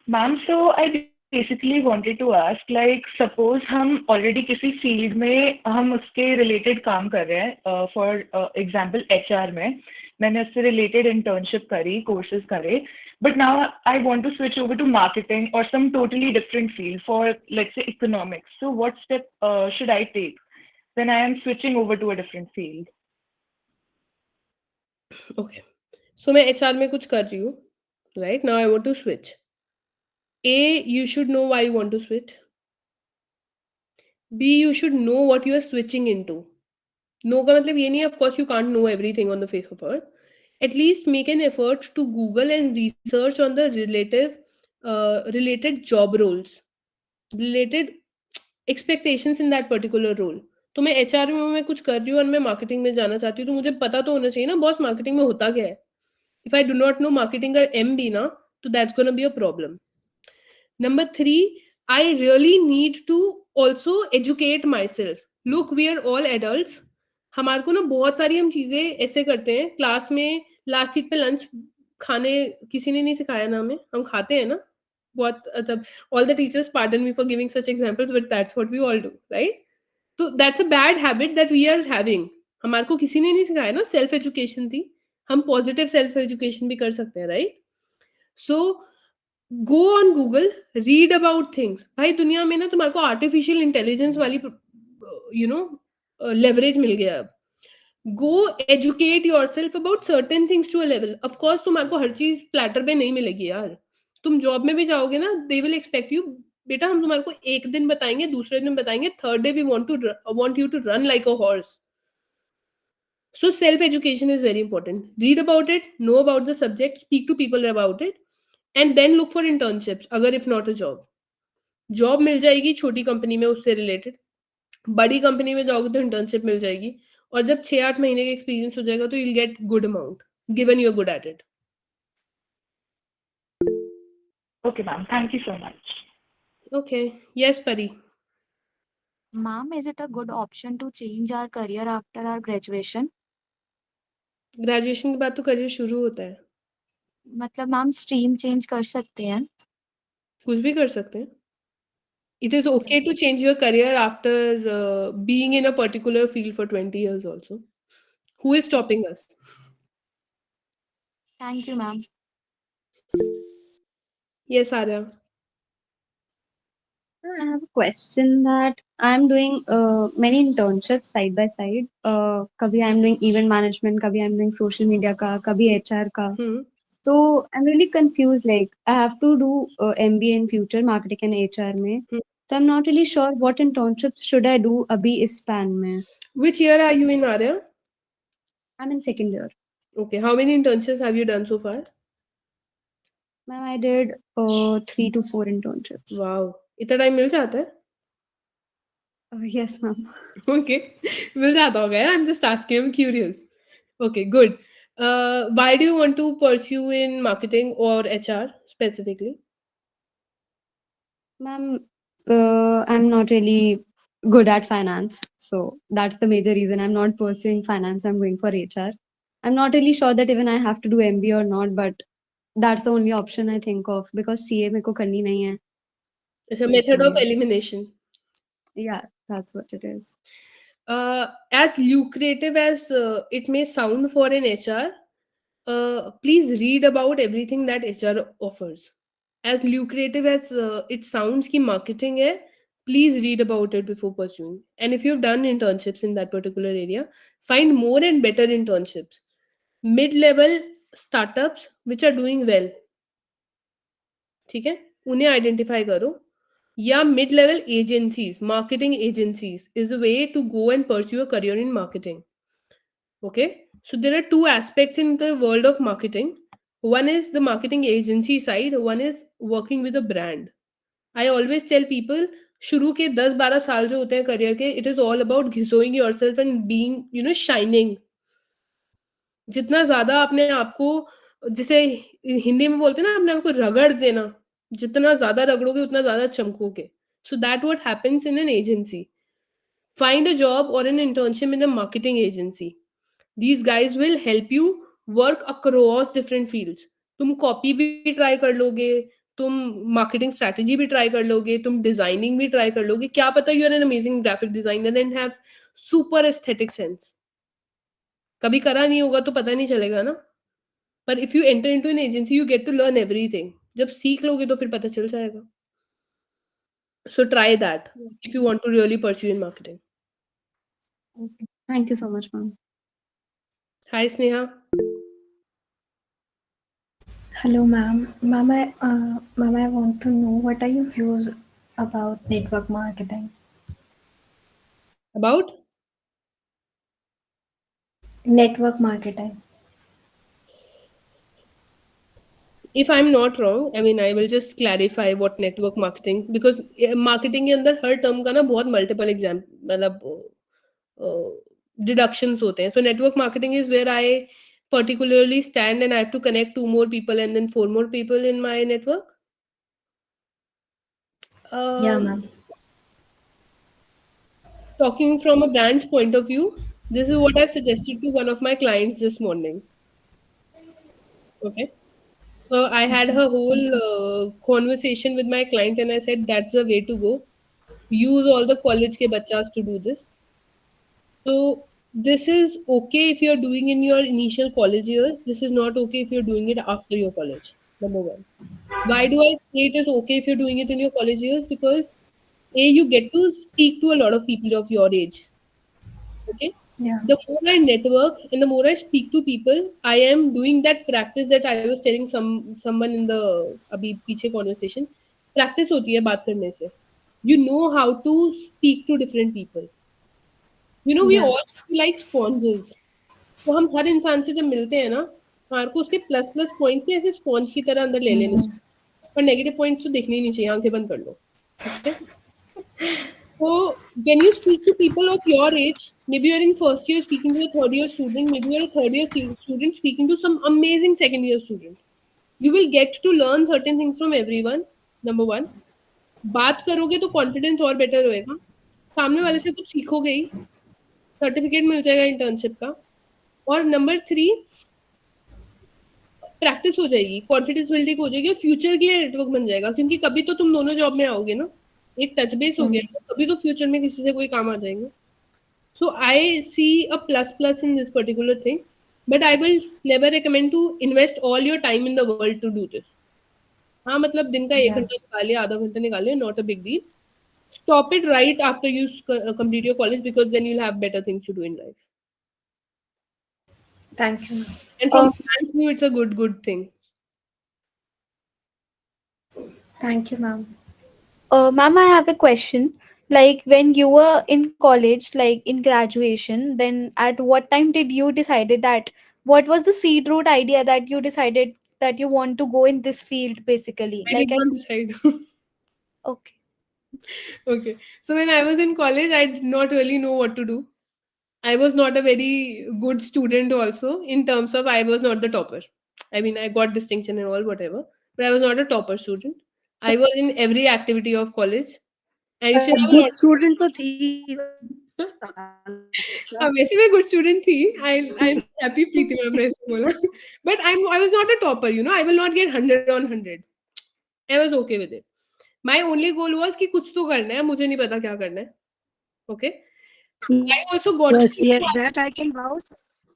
Ma'am, so I basically wanted to ask, like, suppose हम already किसी field में हम उसके related काम कर रहे हैं, for example HR में मैंने उससे related internship करी, courses करे, but now I want to switch over to marketing or some totally different field for, let's say, economics. So what step should I take when I am switching over to a different field? Okay. So मैं HR में कुछ कर रही हूँ, right? Now I want to switch. A, you should know why you want to switch. B, you should know what you are switching into. No का मतलब ये नहीं, of course you can't know everything on the face of earth. At least make an effort to Google and research on the related job roles, related expectations in that particular role. तो मैं HR में मैं कुछ कर रही हूँ और मैं मार्केटिंग में जाना चाहती हूँ, तो मुझे पता तो होना चाहिए ना बॉस मार्केटिंग में होता क्या है. If I do not know marketing का MB ना, तो that's going to be a problem. Number 3, I really need to also educate myself. Look, we are all adults. हमारे को ना बहुत सारी हम चीजें ऐसे करते हैं. क्लास में लास्ट सीट पे लंच खाने किसी ने नहीं सिखाया ना हमें, हम खाते हैं ना बहुत. मतलब all the teachers pardon me for giving such examples, but that's what we all do, right? So that's a bad habit that we are having. हमारे को किसी ने नहीं सिखाया ना, सेल्फ एजुकेशन थी. हम पॉजिटिव सेल्फ एजुकेशन भी कर सकते हैं, right? So go on Google, read about things. भाई दुनिया में ना तुम्हारे को आर्टिफिशियल इंटेलिजेंस वाली लेवरेज मिल गया. अब go educate yourself about certain things to a level. Of course तुम्हारे को हर चीज प्लेटर पे नहीं मिलेगी यार. तुम जॉब में भी जाओगे ना, दे विल एक्सपेक्ट यू, बेटा हम तुम्हारे को एक दिन बताएंगे, दूसरे दिन बताएंगे, third day we want you to run like a horse. So self-education is very important. Read about it, know about the subject, speak to people about it, and then look for internships, अगर if not a job. Job मिल जाएगी छोटी company में उससे related, बड़ी company में जाओगे तो internship मिल जाएगी, और जब 6-8 महीने का एक्सपीरियंस हो जाएगा तो you'll get good amount, given you're good at it. Okay, ma'am. Thank you so much. Okay. Yes, Pari. Ma'am, is it a good option to change our career after our graduation? Graduation के बाद तो career शुरू होता है. मतलब ma'am stream change कर सकते हैं? कुछ भी कर सकते हैं. It is okay to change your career after being in a particular field for 20 years also. Who is stopping us? Thank you, ma'am. Yes, Arya. I have a question that I'm doing many internships side by side. कभी I'm doing event management, कभी I'm doing social media का, कभी HR का. So I'm really confused. Like I have to do MBA in future, marketing and HR में. So I'm not really sure what internships should I do अभी इस span में. Which year are you in, Arya? I'm in second year. Okay. How many internships have you done so far? Ma'am, I did 3 to 4 internships. Wow. इतना time मिल जाता है? Yes, ma'am. Okay, मिल जाता होगा यार. I'm just asking. I'm curious. Okay, good. Why do you want to pursue in marketing or HR specifically? Ma'am, I'm not really good at finance. So that's the major reason I'm not pursuing finance. I'm going for HR. I'm not really sure that even I have to do MBA or not, but that's the only option I think of because CA मेरे को करनी नहीं है. It's a तो method of इसीलिए. elimination. Yeah, that's what it is. As lucrative as it may sound for an HR, please read about everything that HR offers. As lucrative as it sounds ki marketing hai, please read about it before pursuing. And if you've done internships in that particular area, find more and better internships. Mid-level startups which are doing well, ठीक है, उन्हें identify करो, या mid level agencies, marketing agencies is a way to go and pursue a career in marketing. Okay, so there are two aspects in the world of marketing. One is the marketing agency side, one is working with a brand. I always tell people, शुरू के 10-12 साल जो होते हैं career के, it is all about घिसोइंग yourself and being, you know, shining. जितना ज्यादा अपने आप को, जिसे हिंदी में बोलते हैं ना, अपने आप को रगड़ देना, जितना ज्यादा रगड़ोगे उतना ज्यादा चमकोगे. So that what happens in an agency. Find a job or an internship in a marketing agency. These guys will help you work across different fields. तुम कॉपी भी ट्राई कर लोगे, तुम मार्केटिंग स्ट्रैटेजी भी ट्राई कर लोगे, तुम designing भी ट्राई कर लोगे. क्या पता you are an amazing graphic designer and have super aesthetic sense. कभी करा नहीं होगा तो पता नहीं चलेगा ना. पर if you enter into an agency you get to learn everything. जब सीख लोगे तो फिर पता चल जाएगा. So try that if you want to really pursue in marketing. Okay. Thank you so much, ma'am. Hi Sneha. Hello, ma'am. Ma'am, I want to know what are your views about network marketing? About Network marketing. if I'm not wrong, I mean, I will just clarify what network marketing, because marketing के अंदर हर term का ना बहुत multiple मतलब deductions होते हैं. So network marketing is where I particularly stand and I have to connect 2 more people and then 4 more people in my network. Yeah, ma'am. Talking from a brand's point of view, this is what I've suggested to one of my clients this morning. Okay. So I had a whole conversation with my client and I said that's the way to go. Use all the college ke bachas to do this. So this is okay if you're doing in your initial college years. This is not okay if you're doing it after your college. Number one. Why do I say it is okay if you're doing it in your college years? Because you get to speak to a lot of people of your age. Okay. Yeah. The more I network and the more I speak to people, I am doing that practice that I was telling someone in the abhi piche conversation. Practice होती है बात करने से. You know how to speak to different people. You know, we Yeah. all feel like sponges. तो हम हर इंसान से जब मिलते हैं ना, हमारे को उसके प्लस प्लस पॉइंट्स से ऐसे स्पॉन्ज की तरह अंदर ले लेने चाहिए, पर नेगेटिव पॉइंट्स तो देखने ही नहीं चाहिए, आंखें बंद कर लो. Okay? So when you speak to people of your age, maybe you're in first year speaking to a third year student, maybe you're a third year student speaking to some amazing second year student. You will get to learn certain things from everyone. Number one. बात करोगे तो confidence और better होएगा. सामने वाले से कुछ सीखोगे ही, सर्टिफिकेट मिल जाएगा इंटर्नशिप का. और नंबर 3, प्रैक्टिस हो जाएगी, कॉन्फिडेंस बिल्डिंग हो जाएगी और फ्यूचर के लिए नेटवर्क बन जाएगा. क्योंकि कभी तो तुम दोनों जॉब में आओगे ना, एक टच बेस हो गया, कभी तो फ्यूचर में किसी से कोई काम आ जाएंगे. So I see a plus in this particular thing, but I will never recommend to invest all your time in the world to do this. हाँ, मतलब दिन का 1 घंटा निकालिए, आधा घंटा निकालिए, not a big deal. Stop it right after you complete your college, because then you'll have better things to do in life. Thank you, ma'am. And from my view, it's a good thing. Thank you, ma'am. Ma'am, I have a question. Like when you were in college, like in graduation, then at what time did you decided that, what was the seed root idea that you decided that you want to go in this field basically? I Like did not decide. okay. Okay. So when I was in college, I did not really know what to do. I was not a very good student also, in terms of I was not the topper. I mean, I got distinction and all, whatever, but I was not a topper student. I was in every activity of college. I used to have a lot. Good student तो थी हाँ, वैसे मैं good student थी. I am happy Preeti ma'am ने ऐसे बोला. But I was not a topper, you know. I will not gate 100 on 100. I was okay with it. My only goal was कि कुछ तो करना है, मुझे नहीं पता क्या करना है. Okay. I also got Yes, yes, that I can vouch.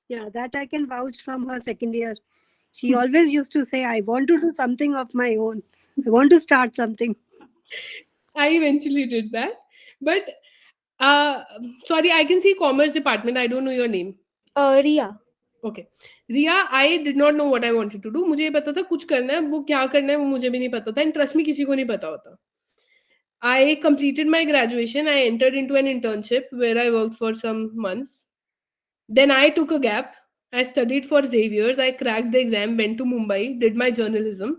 Yeah, that I can vouch from her second year. She always used to say, I want to do something of my own. I want to start something. I eventually did that. But sorry, I can see commerce department. I don't know your name. Ria. Okay. Ria, I did not know what I wanted to do. मुझे ये पता था कुछ करना है, वो क्या करना है वो मुझे भी नहीं पता था. And trust me, किसी को नहीं पता होता. I completed my graduation. I entered into an internship where I worked for some months. Then I took a gap. I studied for Xavier's. I cracked the exam, went to Mumbai, did my journalism.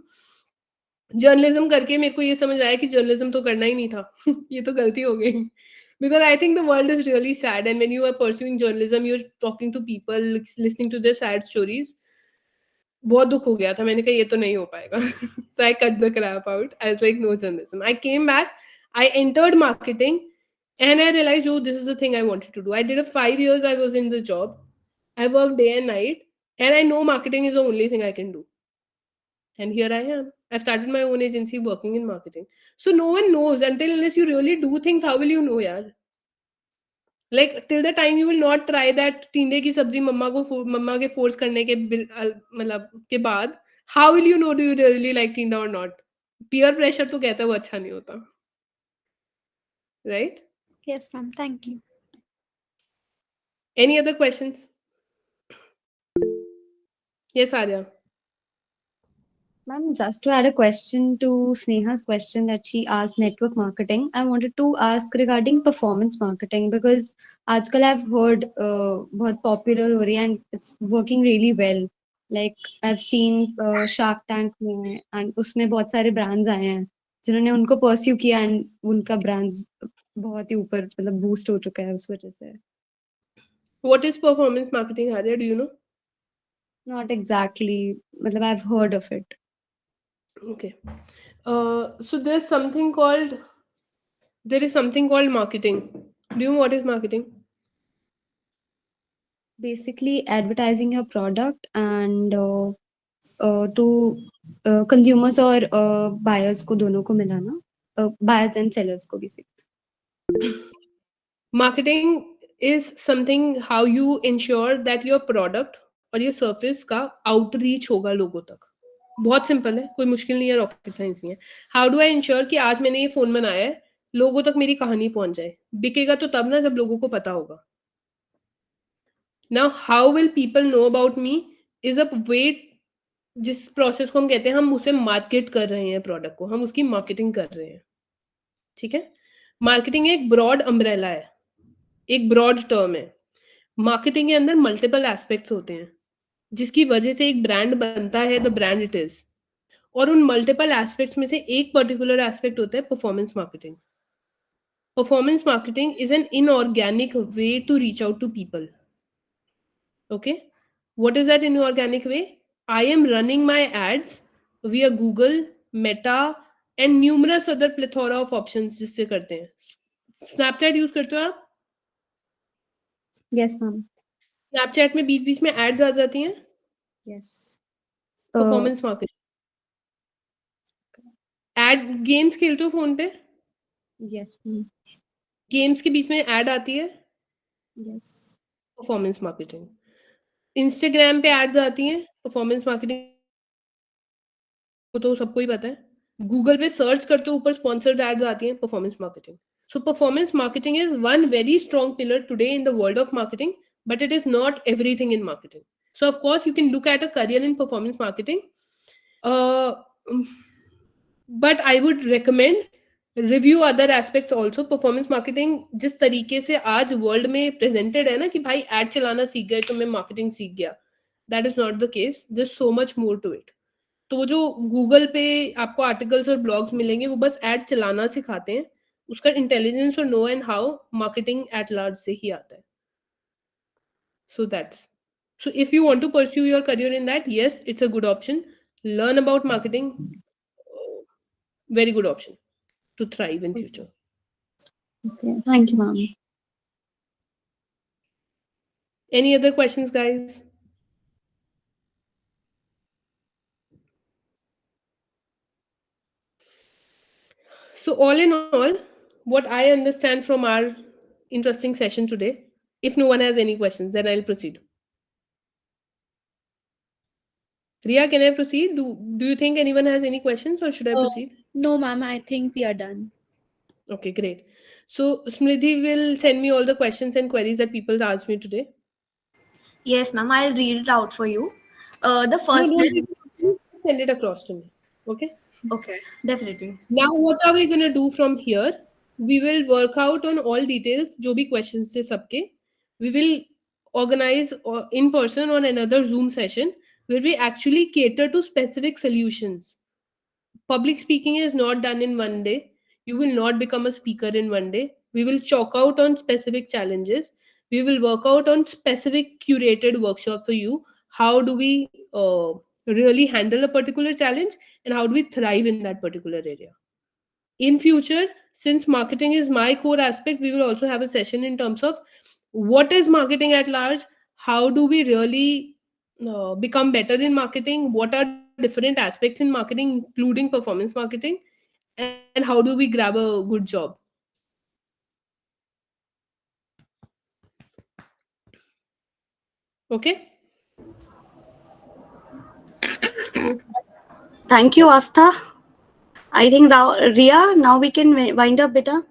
Journalism करके मेरे को ये समझ आया कि journalism तो करना ही नहीं था. ये तो गलती हो गई. Because I think the world is really sad, and when you are pursuing journalism, you're talking to people, listening to their sad stories. बहुत दुख हो गया था. मैंने कहा ये तो नहीं हो पाएगा. So I cut the crap out. I was like, no journalism. I came back. I entered marketing, and I realized, oh, this is the thing I wanted to do. I did 5 years. I was in the job. I worked day and night, and I know marketing is the only thing I can do. And here I am. I've started my own agency working in marketing. So no one knows until unless you really do things. How will you know, yaar? Like till the time you will not try that टींडे की सब्जी मम्मा के force करने के मतलब के बाद, how will you know do you really like टींडा or not? Peer pressure तो कहता है वो अच्छा नहीं होता. Right? Yes, ma'am. Thank you. Any other questions? Yes, Arya. Ma'am, just to add a question to Sneha's question that she asked network marketing, I wanted to ask regarding performance marketing because आजकल I've heard बहुत popular हो रही है and it's working really well. Like I've seen Shark Tank में and उसमें बहुत सारे brands आए हैं जिन्होंने उनको pursue किया and उनका brands बहुत ही ऊपर मतलब boost हो चुका है उस वजह से. What is performance marketing, Arya? Do you know? Not exactly. मतलब I've heard of it. Okay. So there is something called marketing. Do you know what is marketing? Basically advertising your product and to consumers और buyers को दोनों को मिलाना, buyers and sellers को basically. Marketing is something how you ensure that your product और your service का outreach होगा लोगों तक. बहुत सिंपल है, कोई मुश्किल नहीं है, रॉकेट साइंस नहीं है. हाउ डू आई इंश्योर कि आज मैंने ये फोन बनाया है, लोगों तक मेरी कहानी पहुंच जाए. बिकेगा तो तब ना जब लोगों को पता होगा. Now how will people know about me is a way, जिस प्रोसेस को हम कहते हैं हम उसे मार्केट कर रहे हैं, प्रोडक्ट को हम उसकी मार्केटिंग कर रहे हैं. ठीक है. मार्केटिंग एक ब्रॉड अम्ब्रेला है, एक ब्रॉड टर्म है. मार्केटिंग के अंदर मल्टीपल एस्पेक्ट्स होते हैं जिसकी वजह से एक ब्रांड बनता है, द ब्रांड इट इज. और उन मल्टीपल एस्पेक्ट्स में से एक पर्टिकुलर एस्पेक्ट होता है performance marketing. Performance marketing is an inorganic way to reach out to people. Okay, what is that inorganic way? I am running my ads via Google, Meta and numerous other plethora of options जिससे करते हैं. Snapchat use करते हो आप? Yes, ma'am. Snapchat में बीच-बीच में ads आ जाती हैं. Yes. Performance marketing. Ad games खेलते हो फोन पे? Yes, ma'am. Games के बीच में ad आती है? Yes. Performance marketing. Instagram पे ads आती हैं, performance marketing तो सबको ही पता है. गूगल पे सर्च करते हो ऊपर स्पॉन्सर्ड एड्स आती हैं, performance marketing. So performance marketing is one very strong pillar today in the world of marketing, but it is not everything in marketing. So of course you can look at a career in performance marketing, but I would recommend review other aspects also. Performance marketing जिस तरीके से आज world में presented है ना कि भाई add चलाना सीख गए तो मैं मार्केटिंग सीख गया, that is not the case. There is so much more to it. तो वो जो गूगल पे आपको आर्टिकल्स और ब्लॉग्स मिलेंगे वो बस एड चलाना सिखाते हैं, उसका intelligence और know and how marketing at large से ही आता है. So if you want to pursue your career in that, yes, it's a good option. Learn about marketing, very good option to thrive in future. Okay, thank you, ma'am. Any other questions, guys? So all in all, what I understand from our interesting session today, if no one has any questions, then I'll proceed. Ria, can I proceed? Do you think anyone has any questions, or should I proceed? No, ma'am, I think we are done. Okay, great. So Smriti will send me all the questions and queries that people asked me today. Yes, ma'am. I'll read it out for you. The No, first don't is read it, send it across to me. Okay. okay, definitely. Now, what are we gonna do from here? We will work out on all details. जो भी questions थे सबके. We will organize in person on another Zoom session where we actually cater to specific solutions. Public speaking is not done in one day. You will not become a speaker in one day. We will chalk out on specific challenges. We will work out on specific curated workshop for you. How do we really handle a particular challenge, and how do we thrive in that particular area? In future, since marketing is my core aspect, we will also have a session in terms of what is marketing at large, how do we really become better in marketing, what are different aspects in marketing including performance marketing, and how do we grab a good job. Okay. Thank you, Astha. I think now, Ria, now we can wind up better.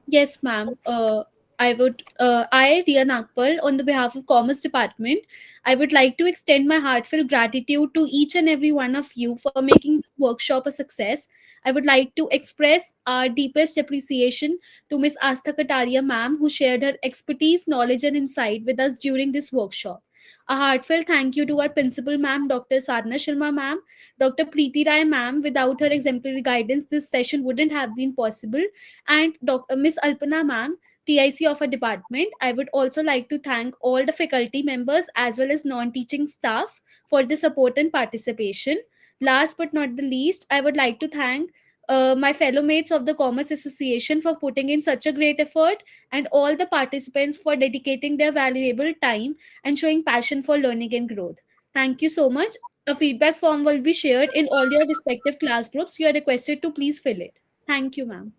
Yes, ma'am. I, Riya Nagpal, on the behalf of Commerce Department, I would like to extend my heartfelt gratitude to each and every one of you for making this workshop a success. I would like to express our deepest appreciation to Ms. Astha Kataria, ma'am, who shared her expertise, knowledge, and insight with us during this workshop. A heartfelt thank you to our principal, ma'am, Dr. Sadhana Sharma, ma'am, Dr. Preeti Rai, ma'am. Without her exemplary guidance, this session wouldn't have been possible. And Miss Alpana ma'am, TIC of our department. I would also like to thank all the faculty members as well as non-teaching staff for the support and participation. Last but not the least, I would like to thank my fellow mates of the Commerce Association for putting in such a great effort, and all the participants for dedicating their valuable time and showing passion for learning and growth. Thank you so much. A feedback form will be shared in all your respective class groups. You are requested to please fill it. Thank you, ma'am.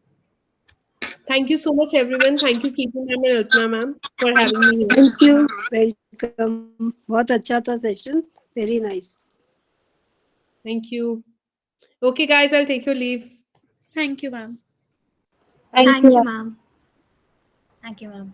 Thank you so much, everyone. Thank you, Preeti ma'am and Alpana ma'am, for having me here. Thank you. Welcome. बहुत अच्छा था session. Very nice. Thank you. Okay, guys, I'll take your leave. Thank you, ma'am. Thank you, ma'am. Thank you, ma'am.